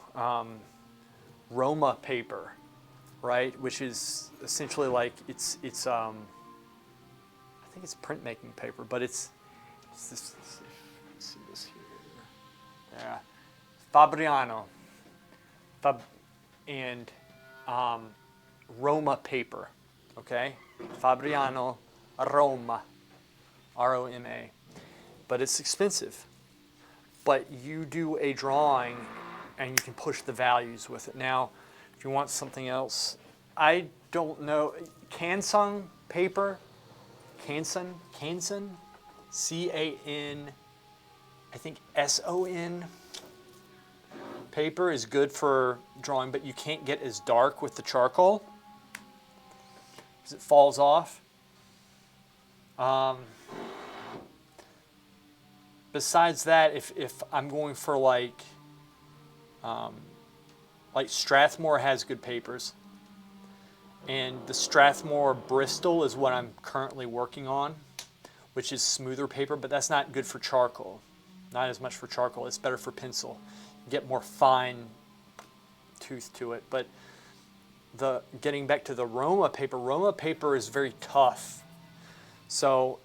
Roma paper, right, which is essentially like it's I think it's printmaking paper, but it's this. Let's see this here. Yeah, Fabriano, and Roma paper. Okay, Fabriano Roma, Roma, but it's expensive. But you do a drawing and you can push the values with it. Now, if you want something else, I don't know, Canson paper, Canson, C-A-N, I think S-O-N paper is good for drawing, but you can't get as dark with the charcoal because it falls off. Besides that, if I'm going for like Strathmore has good papers, and the Strathmore Bristol is what I'm currently working on, which is smoother paper, but that's not good for charcoal. Not as much for charcoal. It's better for pencil. You get more fine tooth to it. But getting back to the Roma paper is very tough. So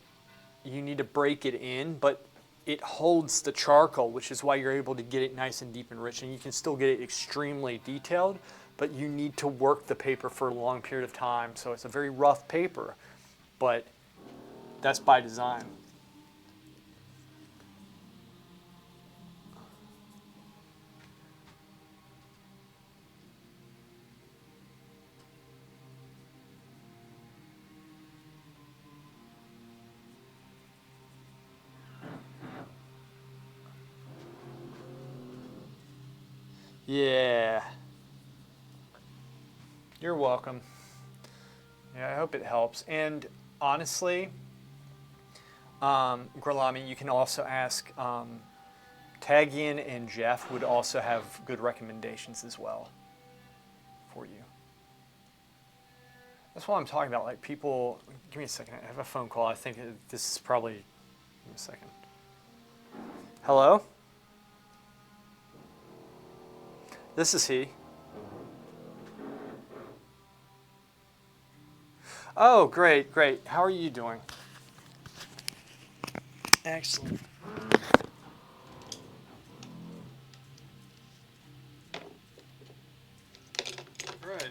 you need to break it in, but it holds the charcoal, which is why you're able to get it nice and deep and rich. And you can still get it extremely detailed, but you need to work the paper for a long period of time. So it's a very rough paper, but that's by design. Yeah. You're welcome. Yeah, I hope it helps. And honestly, Grilami, you can also ask, Tagian and Jeff would also have good recommendations as well for you. That's what I'm talking about. Like people, give me a second. I have a phone call. I think this is probably, give me a second. Hello? This is he. Oh, great, great. How are you doing? Excellent. Right, right.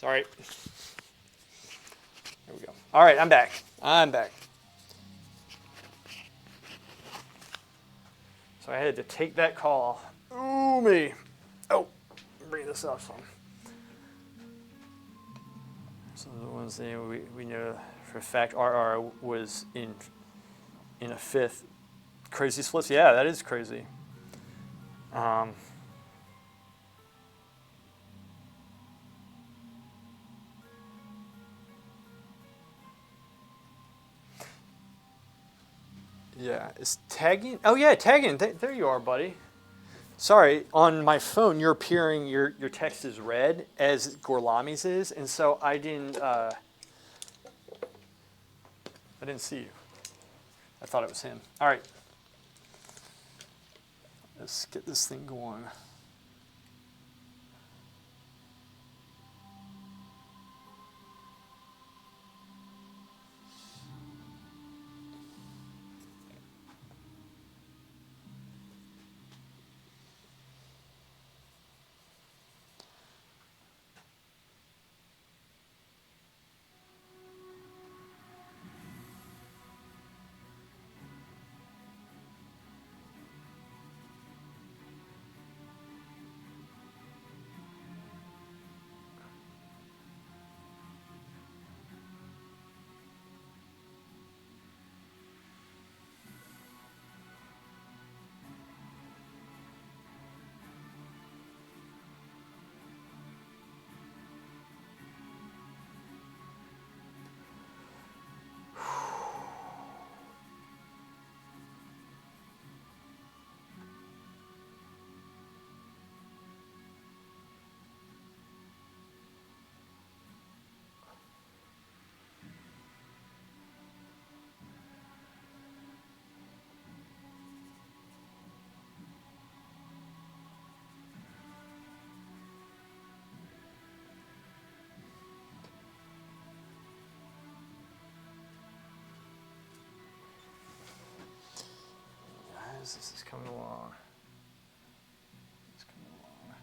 Sorry. There we go. All right, I'm back. So I had to take that call. Ooh, me. Oh, bring this up some. So the ones that we know for a fact RR was in a fifth. Crazy splits. Yeah, that is crazy. Yeah, is tagging? Oh yeah, tagging. There you are, buddy. Sorry, on my phone, you're appearing. Your text is red as Gorlami's is, and so I didn't see you. I thought it was him. All right, let's get this thing going. Guys, this is coming along. It's coming along.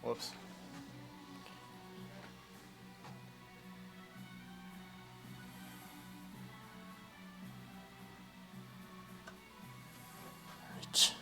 Whoops. Right.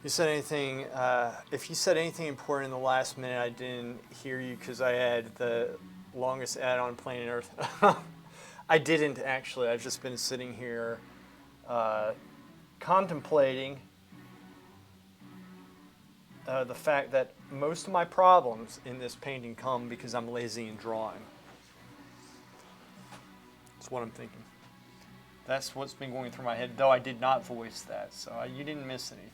You said anything, if you said anything important in the last minute, I didn't hear you because I had the longest ad on planet Earth. I didn't actually. I've just been sitting here contemplating the fact that most of my problems in this painting come because I'm lazy in drawing. That's what I'm thinking. That's what's been going through my head, though I did not voice that, so you didn't miss anything.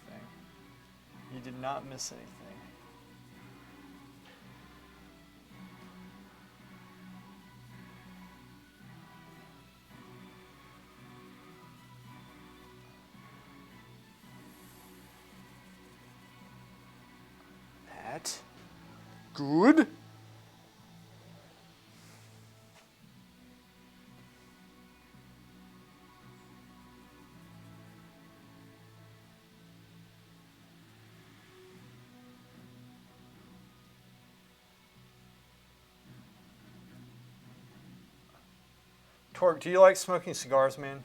You did not miss anything. That. Good. Torque, do you like smoking cigars, man?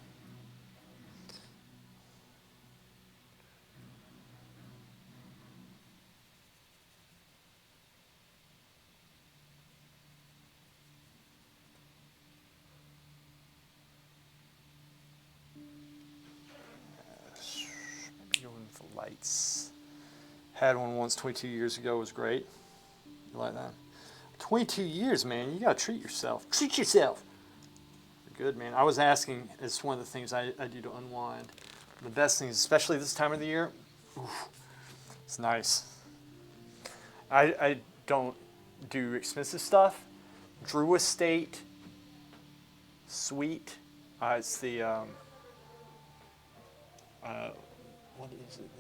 Going with the lights. Had one once 22 years ago. It was great. You like that? 22 years, man. You gotta treat yourself. Treat yourself. Good, man. I was asking, it's one of the things I do to unwind. The best things, especially this time of the year, oof, it's nice. I don't do expensive stuff. Drew Estate, Sweet. It's the, what is it?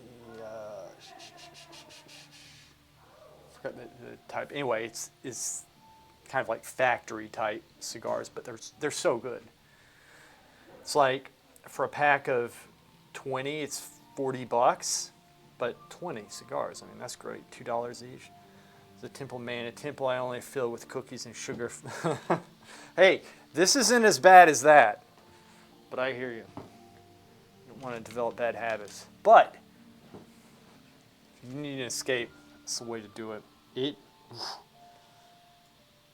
Forgot the type. Anyway, it's kind of like factory type cigars, but they're so good. It's like for a pack of 20, it's $40, but 20 cigars. I mean, that's great. $2 each. The Temple Man, a Temple I only fill with cookies and sugar. Hey, this isn't as bad as that, but I hear you. You don't want to develop bad habits, but if you need an escape, it's the way to do it.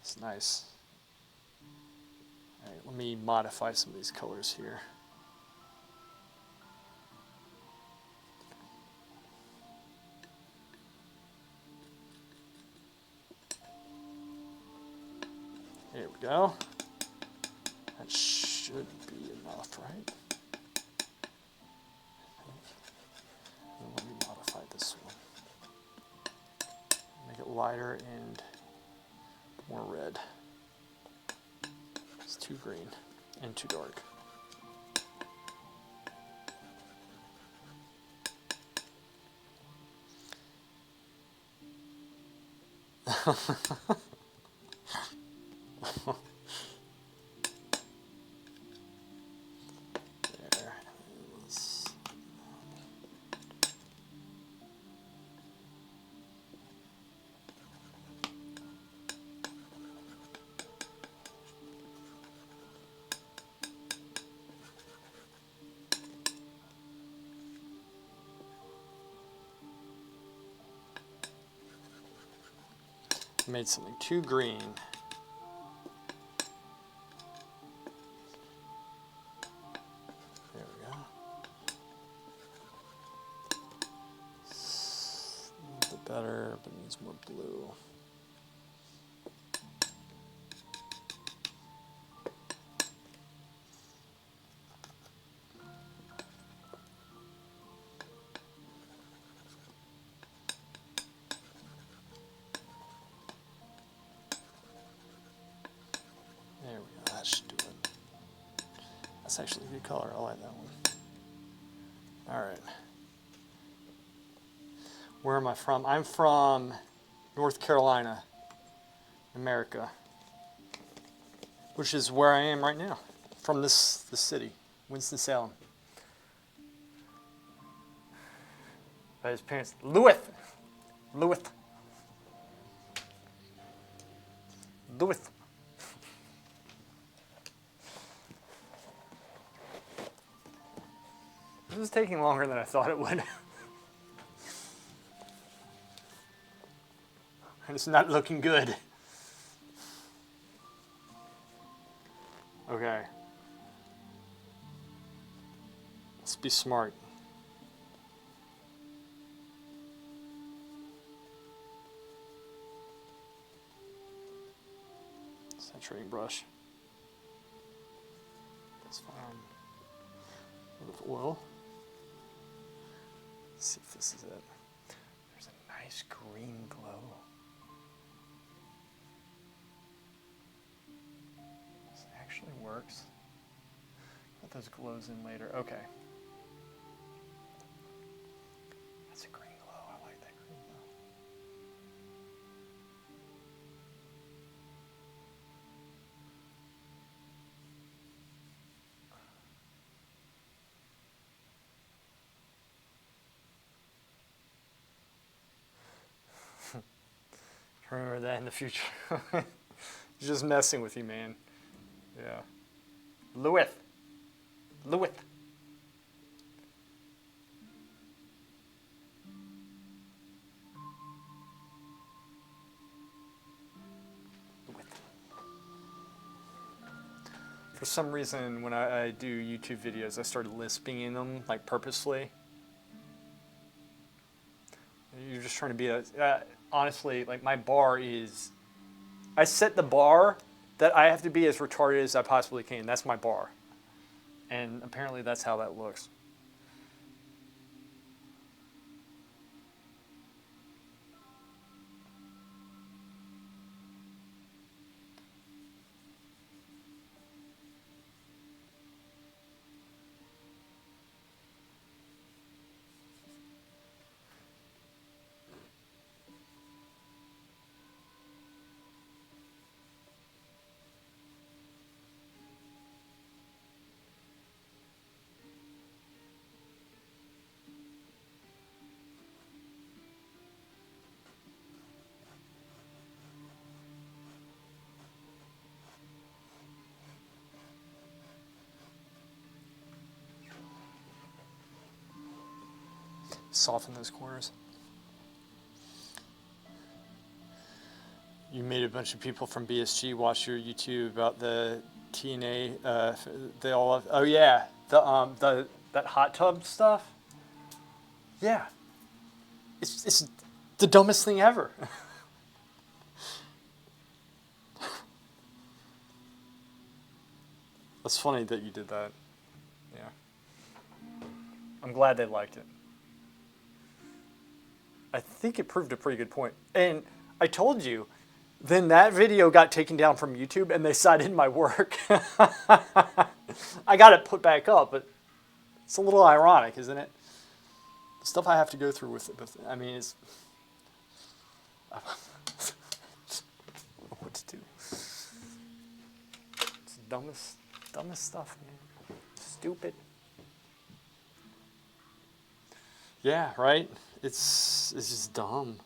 It's nice. All right, let me modify some of these colors here. There we go. That should be enough, right? And let me modify this one. Make it lighter and more red. It's too green and too dark. There. Made something too green. There we go. It's a little bit better, but it needs more blue. There we go, that should do it. That's actually a good color, I like that one. Alright. Where am I from? I'm from North Carolina, America, which is where I am right now, from this city, Winston-Salem. By his parents, Louis. This is taking longer than I thought it would. and it's not looking good. Okay. Let's be smart. Saturating brush. Let's find a bit of oil. Let's see if this is it. There's a nice green glow. This actually works. Put those glows in later. Okay. That's a green glow. I like that green glow. Remember that in the future. Just messing with you, man. Yeah. Lewis. Lewis. For some reason, when I do YouTube videos, I started lisping in them, like purposely. You're just trying to be honestly, like my bar is, I set the bar that I have to be as retarded as I possibly can. That's my bar. And apparently that's how that looks. Soften those corners. You made a bunch of people from BSG watch your YouTube about the TNA. They all. Oh yeah, that hot tub stuff. Yeah, it's the dumbest thing ever. That's funny that you did that. Yeah, I'm glad they liked it. I think it proved a pretty good point. And I told you, then that video got taken down from YouTube and they cited my work. I got it put back up, but it's a little ironic, isn't it? The stuff I have to go through with it. I mean, it's... I don't know what to do. It's the dumbest stuff, man. Stupid. Yeah, right? It's just dumb.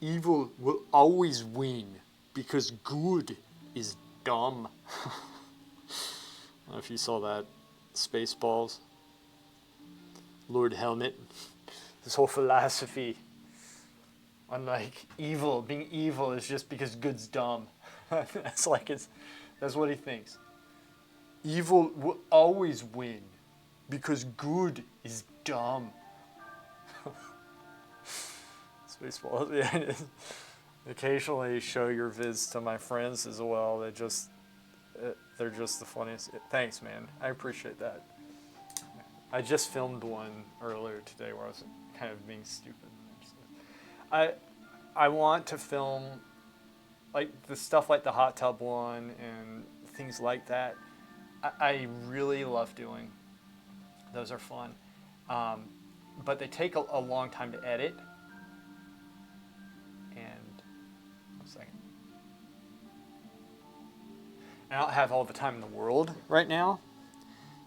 Evil will always win because good is dumb. I don't know if you saw that. Spaceballs. Lord Helmet. This whole philosophy on like evil, being evil is just because good's dumb. That's what he thinks. Evil will always win because good is dumb. Spaceballs, yeah. Occasionally show your vids to my friends as well. They're just the funniest. Thanks, man. I appreciate that. I just filmed one earlier today where I was kind of being stupid. I want to film like the stuff like the hot tub one and things like that. I really love doing. Those are fun. But they take a long time to edit. And, 1 second. I don't have all the time in the world right now.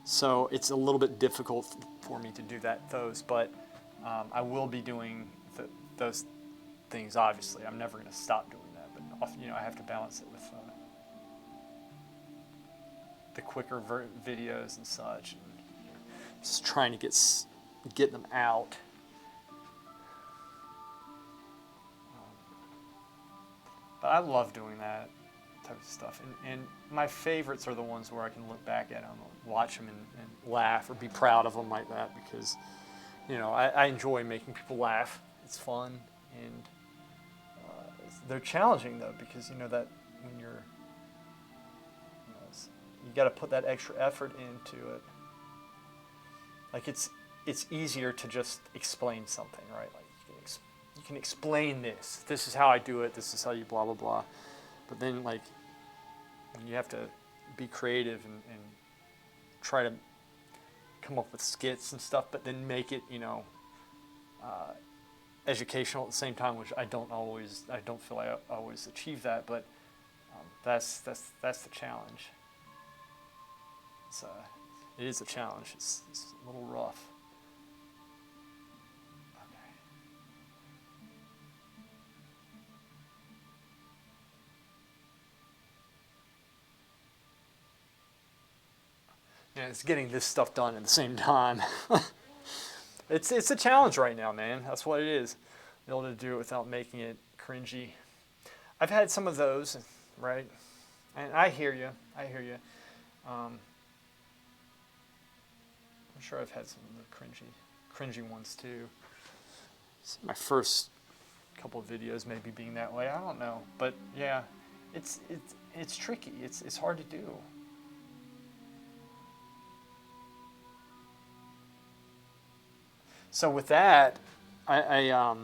So it's a little bit difficult for me to do those. But I will be doing those things, obviously. I'm never going to stop doing that. But often, I have to balance it with the quicker videos and such. And just trying to get them out. But I love doing that type of stuff. And my favorites are the ones where I can look back at them, watch them, and laugh or be proud of them like that because, I enjoy making people laugh. It's fun. And they're challenging, though, because, that when you're, you got to put that extra effort into it. Like, it's easier to just explain something, right? Like, you can explain this. This is how I do it. This is how you blah, blah, blah. But then, like, you have to be creative and try to come up with skits and stuff, but then make it, educational at the same time, which I don't feel I always achieve that, but that's the challenge. It is a challenge. It's a little rough. Okay. Yeah, it's getting this stuff done at the same time. It's a challenge right now, man. That's what it is. Be able to do it without making it cringy. I've had some of those, right? And I hear you. I'm sure I've had some of the cringy ones too. My first couple of videos maybe being that way. I don't know, but yeah, it's tricky. It's hard to do. So with that, I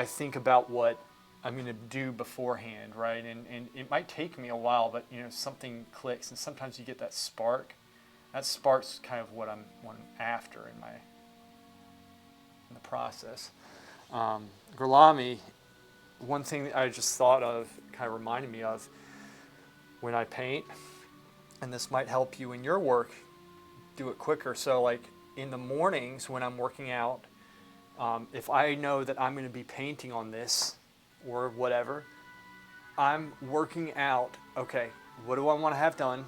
think about what I'm going to do beforehand, right? And it might take me a while, but something clicks, and sometimes you get that spark. That spark's kind of what I'm after in the process. Gurlami, one thing that I just thought of, kind of reminded me of when I paint, and this might help you in your work, do it quicker. So like in the mornings when I'm working out, if I know that I'm going to be painting on this or whatever, I'm working out, okay, what do I want to have done?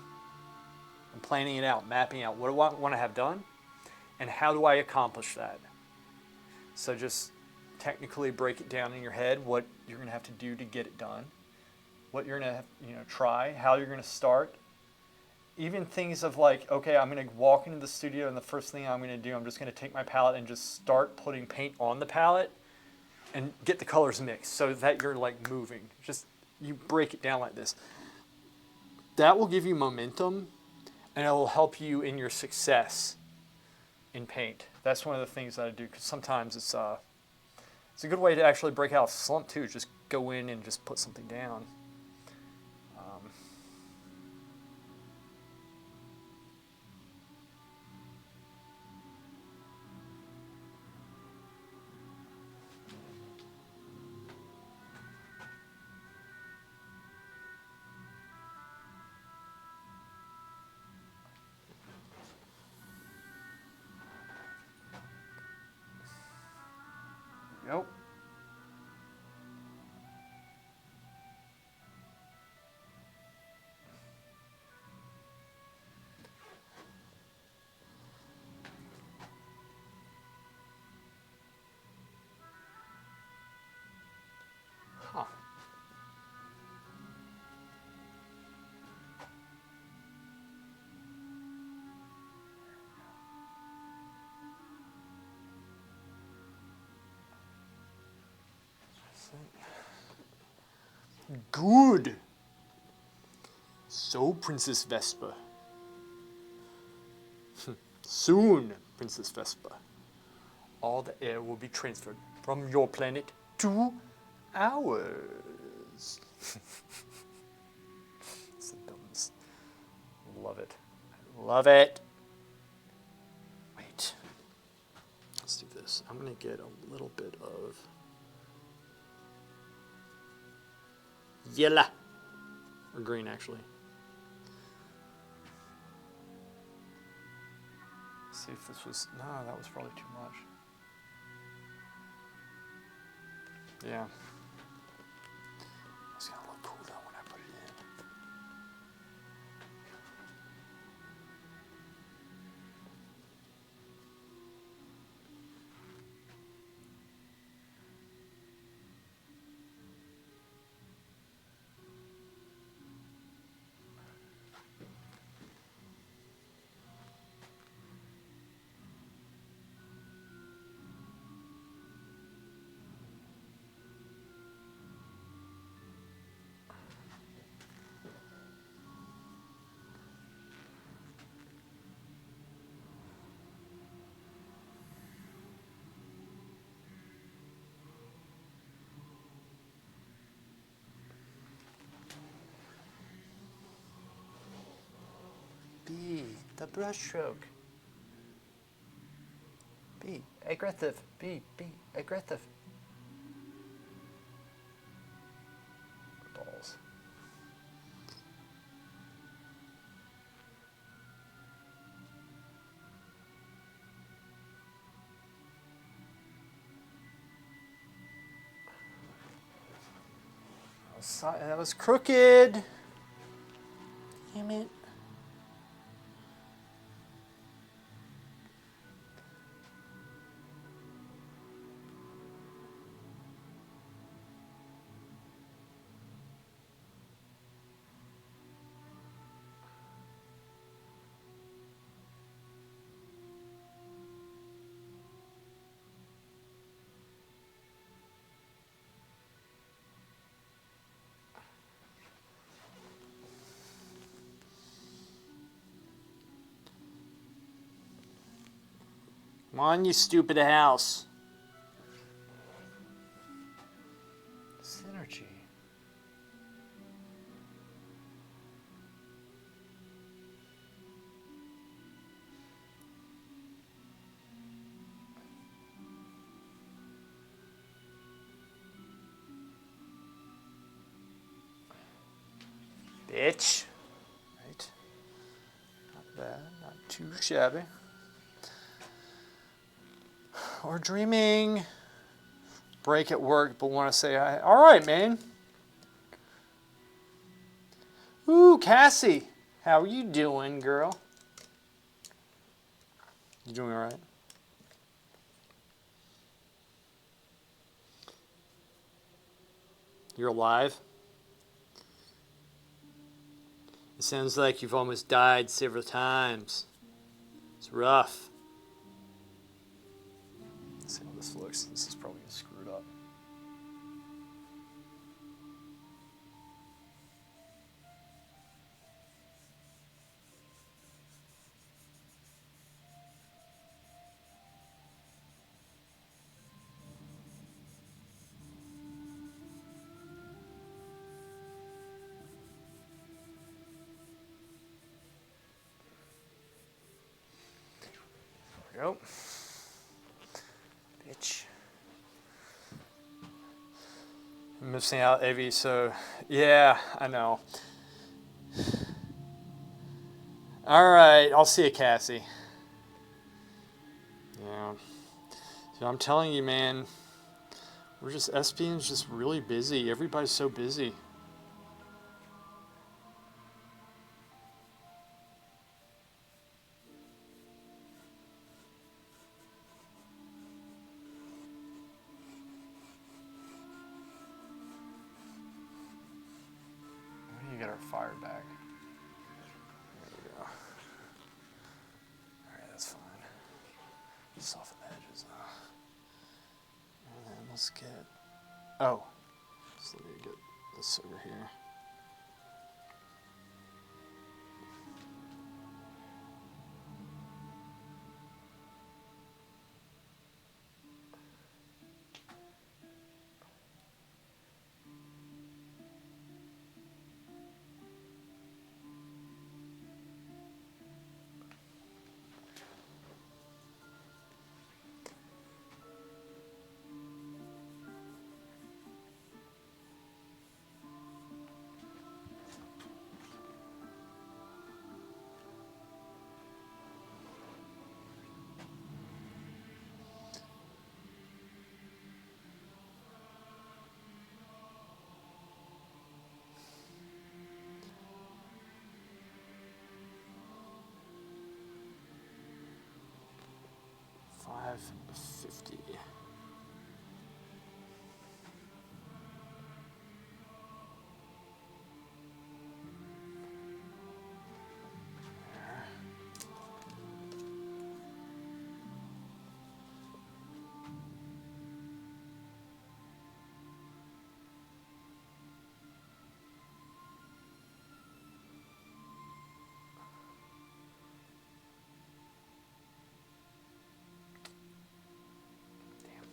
I'm planning it out, mapping out, what do I want to have done? And how do I accomplish that? So just technically break it down in your head, what you're going to have to do to get it done, what you're going to have, try, how you're going to start. Even things of like, okay, I'm going to walk into the studio and the first thing I'm going to do, I'm just going to take my palette and just start putting paint on the palette and get the colors mixed so that you're like moving. Just, you break it down like this. That will give you momentum and it will help you in your success in paint. That's one of the things that I do because sometimes it's a good way to actually break out a slump too. Just go in and just put something down. Yep. Huh. Good. So, Princess Vespa. Soon, Princess Vespa. All the air will be transferred from your planet to ours. It's the dumbest. Love it. I love it. Wait. Let's do this. I'm going to get a little bit of yellow. Or green, actually. See if this was... No, that was probably too much. Yeah. It's gonna look cool though when I put it in. Be the brushstroke. Be aggressive. Be aggressive. Balls. That was crooked. Damn it. Come on, you stupid house. Synergy. Bitch. Right. Not bad. Not too shabby. Or dreaming. Break at work, but want to say, all right, man. Ooh, Cassie. How are you doing, girl? You doing all right? You're alive? It sounds like you've almost died several times. It's rough. Let's see how this looks. This is probably screwed up. There we go. Bitch. I'm missing out, Avi, so yeah, I know. All right, I'll see you, Cassie. Yeah. So I'm telling you, man, SPN's just really busy. Everybody's so busy. We need to get our fire back. There we go. Alright, that's fine. Soften the edges. And then let's get... Oh. So let me get this over here. $5.50. Damn.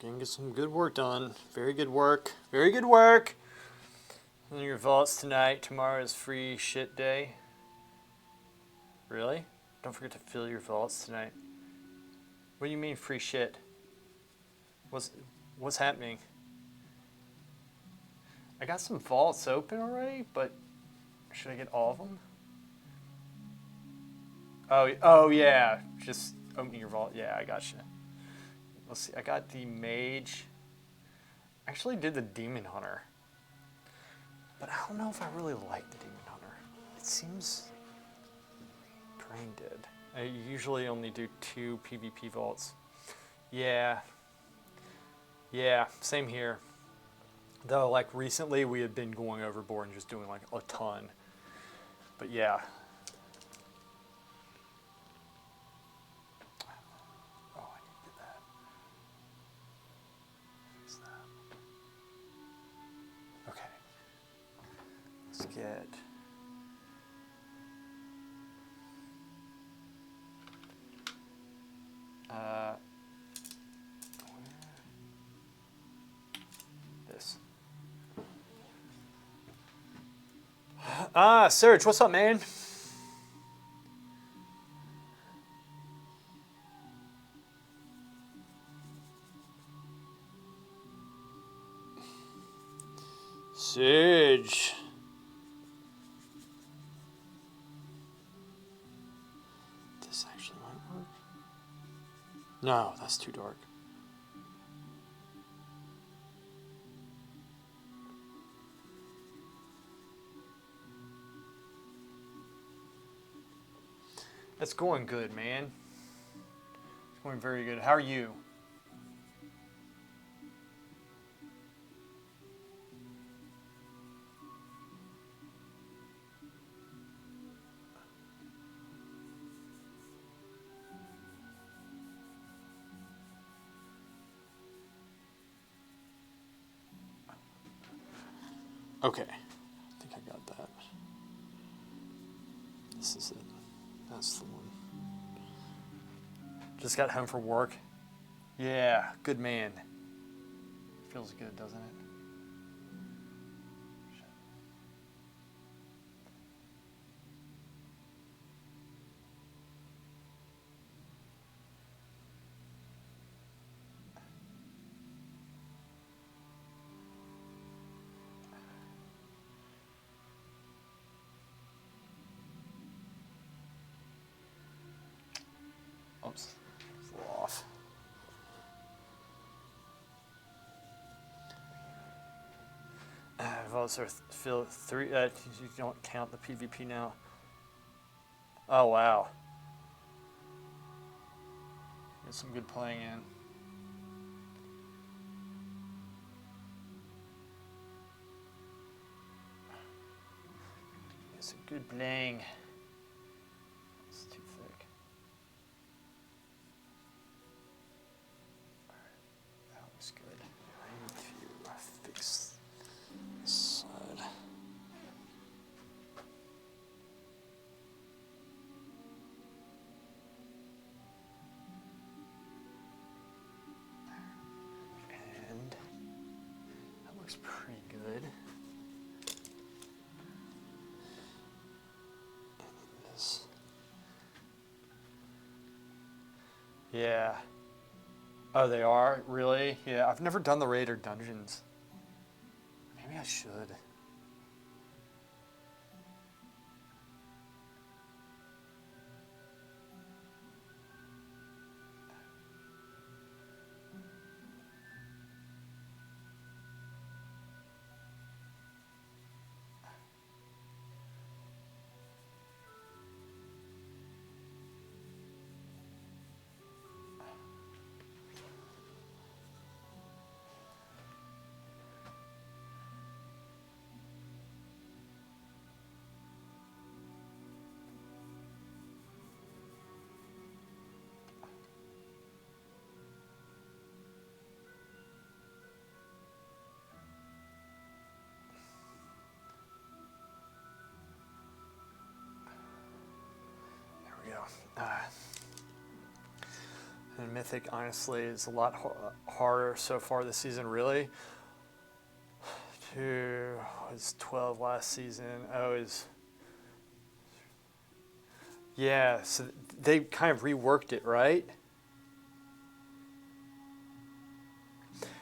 Can get some good work done. Very good work. Very good work. And your vaults tonight. Tomorrow is free shit day. Really? Don't forget to fill your vaults tonight. What do you mean free shit? What's happening? I got some vaults open already, but should I get all of them? Oh yeah. Just open your vault. Yeah, I gotcha. Let's see. I got the mage. I actually did the demon hunter. But I don't know if I really like the demon hunter. It seems brain dead. I usually only do 2 PvP vaults. Yeah. Yeah, same here. Though, like, recently we had been going overboard and just doing, like, a ton. But yeah. Oh, I need to get that. Fix that. Okay. Let's get... this. Serge, what's up, man? Serge. This actually might work. No, that's too dark. That's going good, man. It's going very good. How are you? Okay. I think I got that. This is it. That's the one. Just got home from work. Yeah, good man. Feels good, doesn't it? Oops, it's a little off. Votes are feel 3. You don't count the PvP now. Oh wow. Get some good playing in. Get some good playing. It's too thick. That looks good. I need to fix this side. And that looks pretty good. This. Yeah. Oh, they are? Really? Yeah, I've never done the Raider Dungeons. Maybe I should. There we go. And Mythic, honestly, is a lot harder so far this season, really. Was 12 last season. Yeah, so they kind of reworked it, right?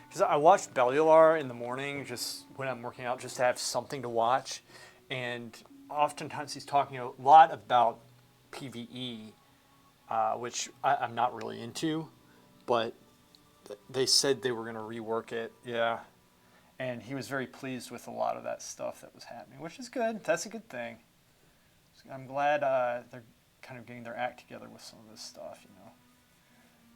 Because I watched Bellular in the morning just when I'm working out, just to have something to watch. And oftentimes he's talking a lot about PvE, which I'm not really into, but they said they were going to rework it. Yeah. And he was very pleased with a lot of that stuff that was happening, which is good. That's a good thing. I'm glad they're kind of getting their act together with some of this stuff, you know.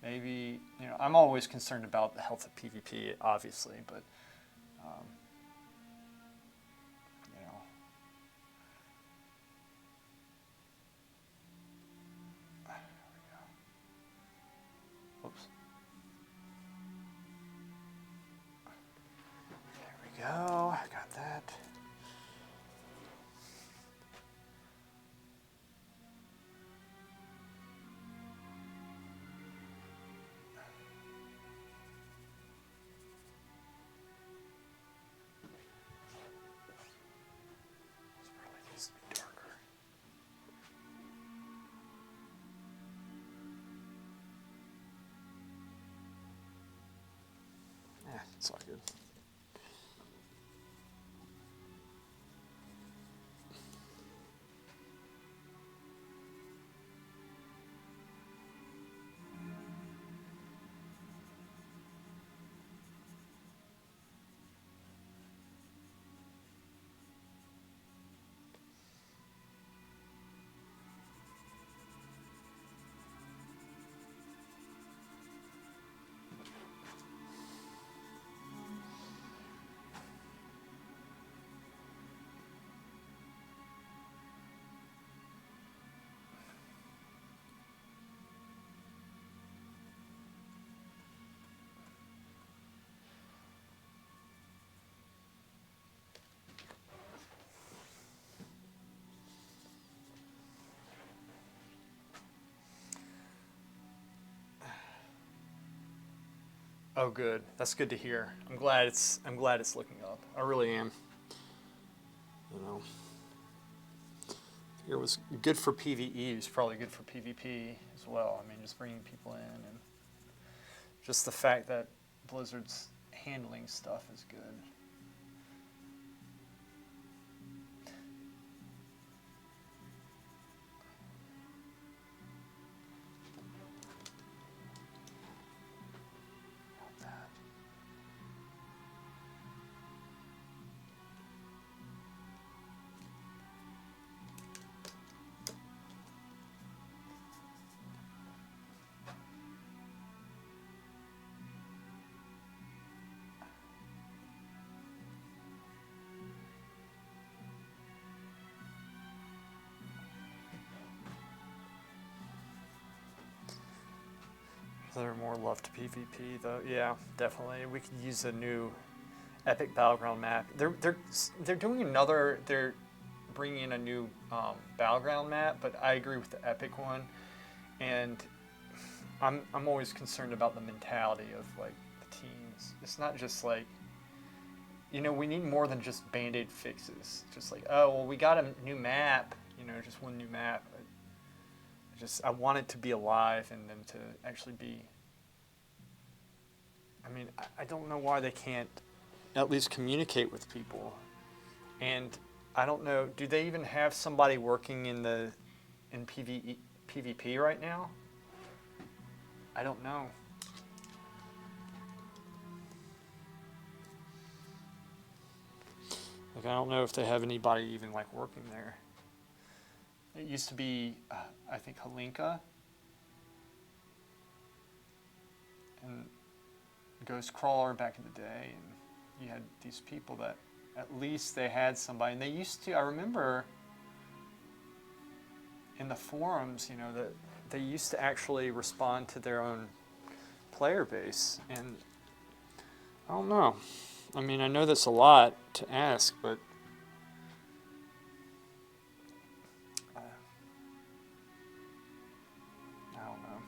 Maybe, you know, I'm always concerned about the health of PvP, obviously, but, you know. There we go. Oops. There we go. I got that. Yeah, it's all good. Oh, good. That's good to hear. I'm glad it's looking up. I really am. You know, it was good for PvE. It was probably good for PvP as well. I mean, just bringing people in and just the fact that Blizzard's handling stuff is good. There more love to PvP though. Yeah, definitely. We could use a new Epic Battleground map. They're doing another. They're bringing in a new Battleground map, but I agree with the Epic one, and I'm always concerned about the mentality of like the teams. It's not just like, you know, we need more than just band-aid fixes. Just like, oh well, we got a new map. You know, just one new map. I want it to be alive and them to actually be. I mean, I don't know why they can't at least communicate with people. And I don't know, do they even have somebody working in PvP right now? I don't know. Like, I don't know if they have anybody even like working there. It used to be, I think, Halinka and Ghostcrawler back in the day, and you had these people that at least they had somebody, and they used to. I remember in the forums, you know, that they used to actually respond to their own player base, and I don't know. I mean, I know that's a lot to ask, but I don't know.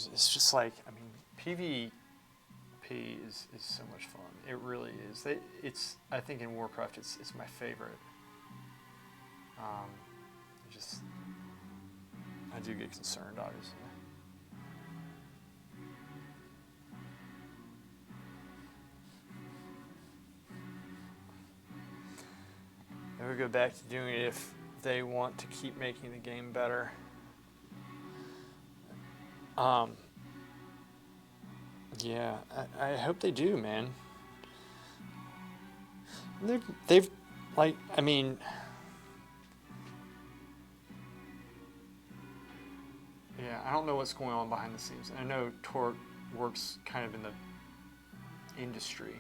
It's just like, I mean, PvP is so much fun. It really is. I think in Warcraft it's my favorite. Just, I do get concerned, obviously. They would go back to doing it if they want to keep making the game better. Yeah, I hope they do, man. They've like, I mean, yeah, I don't know what's going on behind the scenes. I know Torque works kind of in the industry,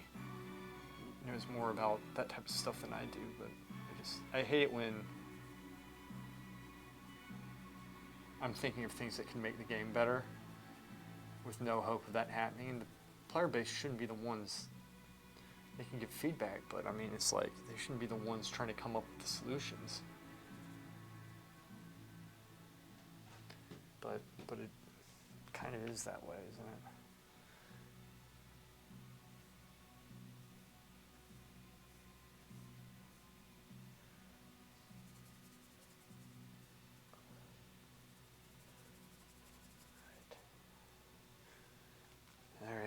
knows more about that type of stuff than I do, but I hate it when I'm thinking of things that can make the game better with no hope of that happening. And the player base shouldn't be the ones, they can give feedback, but I mean, it's like they shouldn't be the ones trying to come up with the solutions. But it kind of is that way, isn't it?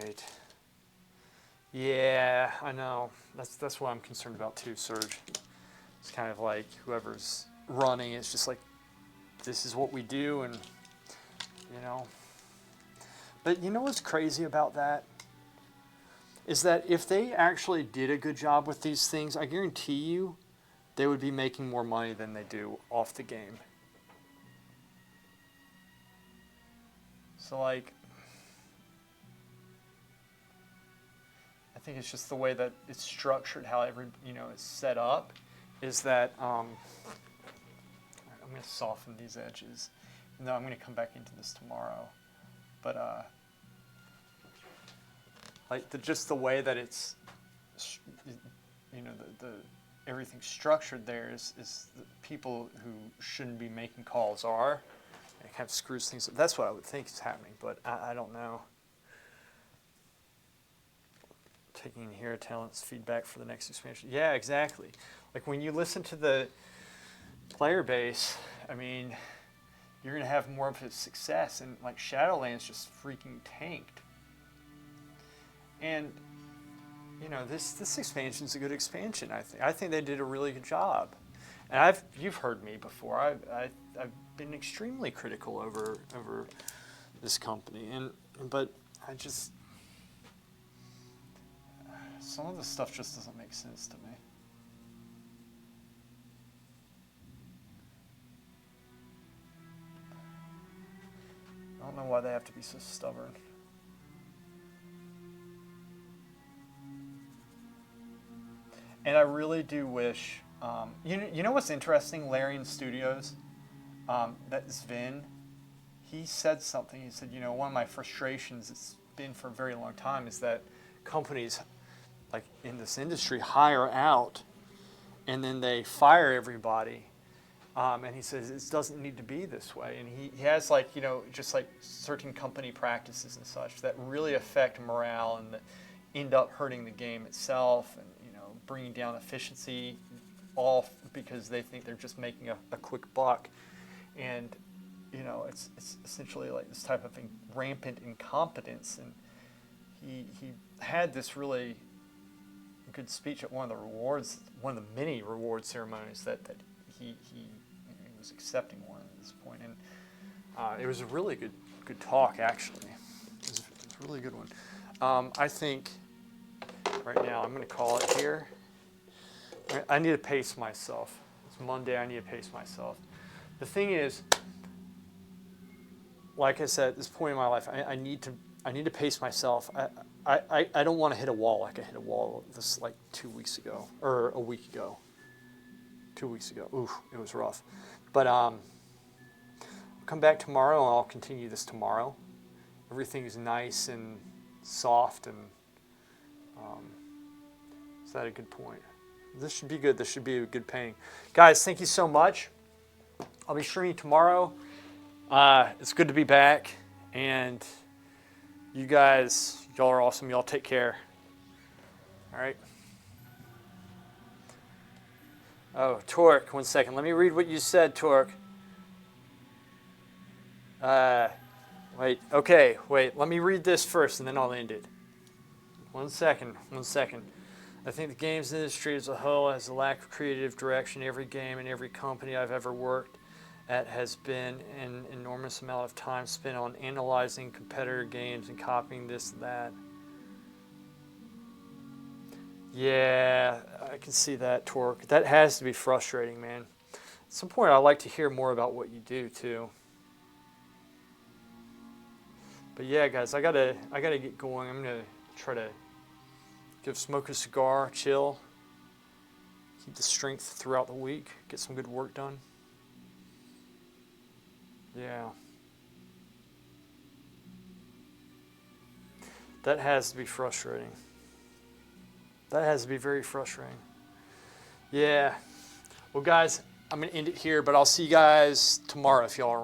Right. Yeah, I know. That's what I'm concerned about too, Serge. It's kind of like whoever's running, it's just like, this is what we do, and you know. But you know what's crazy about that? Is that if they actually did a good job with these things, I guarantee you they would be making more money than they do off the game. So like, I think it's just the way that it's structured, how it's set up, is that I'm going to soften these edges. No, I'm going to come back into this tomorrow, but like just the way that it's, the everything's structured there is the people who shouldn't be making calls are. It kind of screws things up. That's what I would think is happening, but I don't know. Taking Hero Talent's feedback for the next expansion. Yeah, exactly. Like when you listen to the player base, I mean, you're going to have more of a success. And like Shadowlands just freaking tanked. And, this expansion is a good expansion, I think. I think they did a really good job. And you've heard me before. I've been extremely critical over this company. But I just... some of the stuff just doesn't make sense to me. I don't know why they have to be so stubborn. And I really do wish, you know what's interesting, Larian Studios, that Sven, he said something, he said, one of my frustrations, it's been for a very long time, is that companies like in this industry hire out and then they fire everybody. And he says it doesn't need to be this way. And he has just like certain company practices and such that really affect morale and that end up hurting the game itself and, bringing down efficiency, all because they think they're just making a quick buck. And, it's essentially like this type of rampant incompetence. And he had this really good speech at one of the many reward ceremonies that he was accepting one at this point, and it was a really good talk actually. It was a really good one. I think right now I'm going to call it here. I need to pace myself. It's Monday. I need to pace myself. The thing is, like I said, at this point in my life, I need to pace myself. I don't want to hit a wall like I hit a wall this like 2 weeks ago or a week ago. 2 weeks ago. Oof, it was rough. But I'll come back tomorrow and I'll continue this tomorrow. Everything's nice and soft and is that a good point? This should be good. This should be a good painting. Guys, thank you so much. I'll be streaming tomorrow. It's good to be back and You guys, y'all are awesome. Y'all take care. All right. Oh, Torque, 1 second. Let me read what you said, Torque. Wait, okay, wait. Let me read this first and then I'll end it. 1 second, 1 second. I think the games industry as a whole has a lack of creative direction. Every game and every company I've ever worked at has been an enormous amount of time spent on analyzing competitor games and copying this and that. Yeah, I can see that, Torque. That has to be frustrating, man. At some point, I'd like to hear more about what you do, too. But yeah, guys, I gotta get going. I'm gonna try to smoke a cigar, chill, keep the strength throughout the week, get some good work done. Yeah. That has to be frustrating. That has to be very frustrating. Yeah. Well, guys, I'm going to end it here, but I'll see you guys tomorrow if y'all are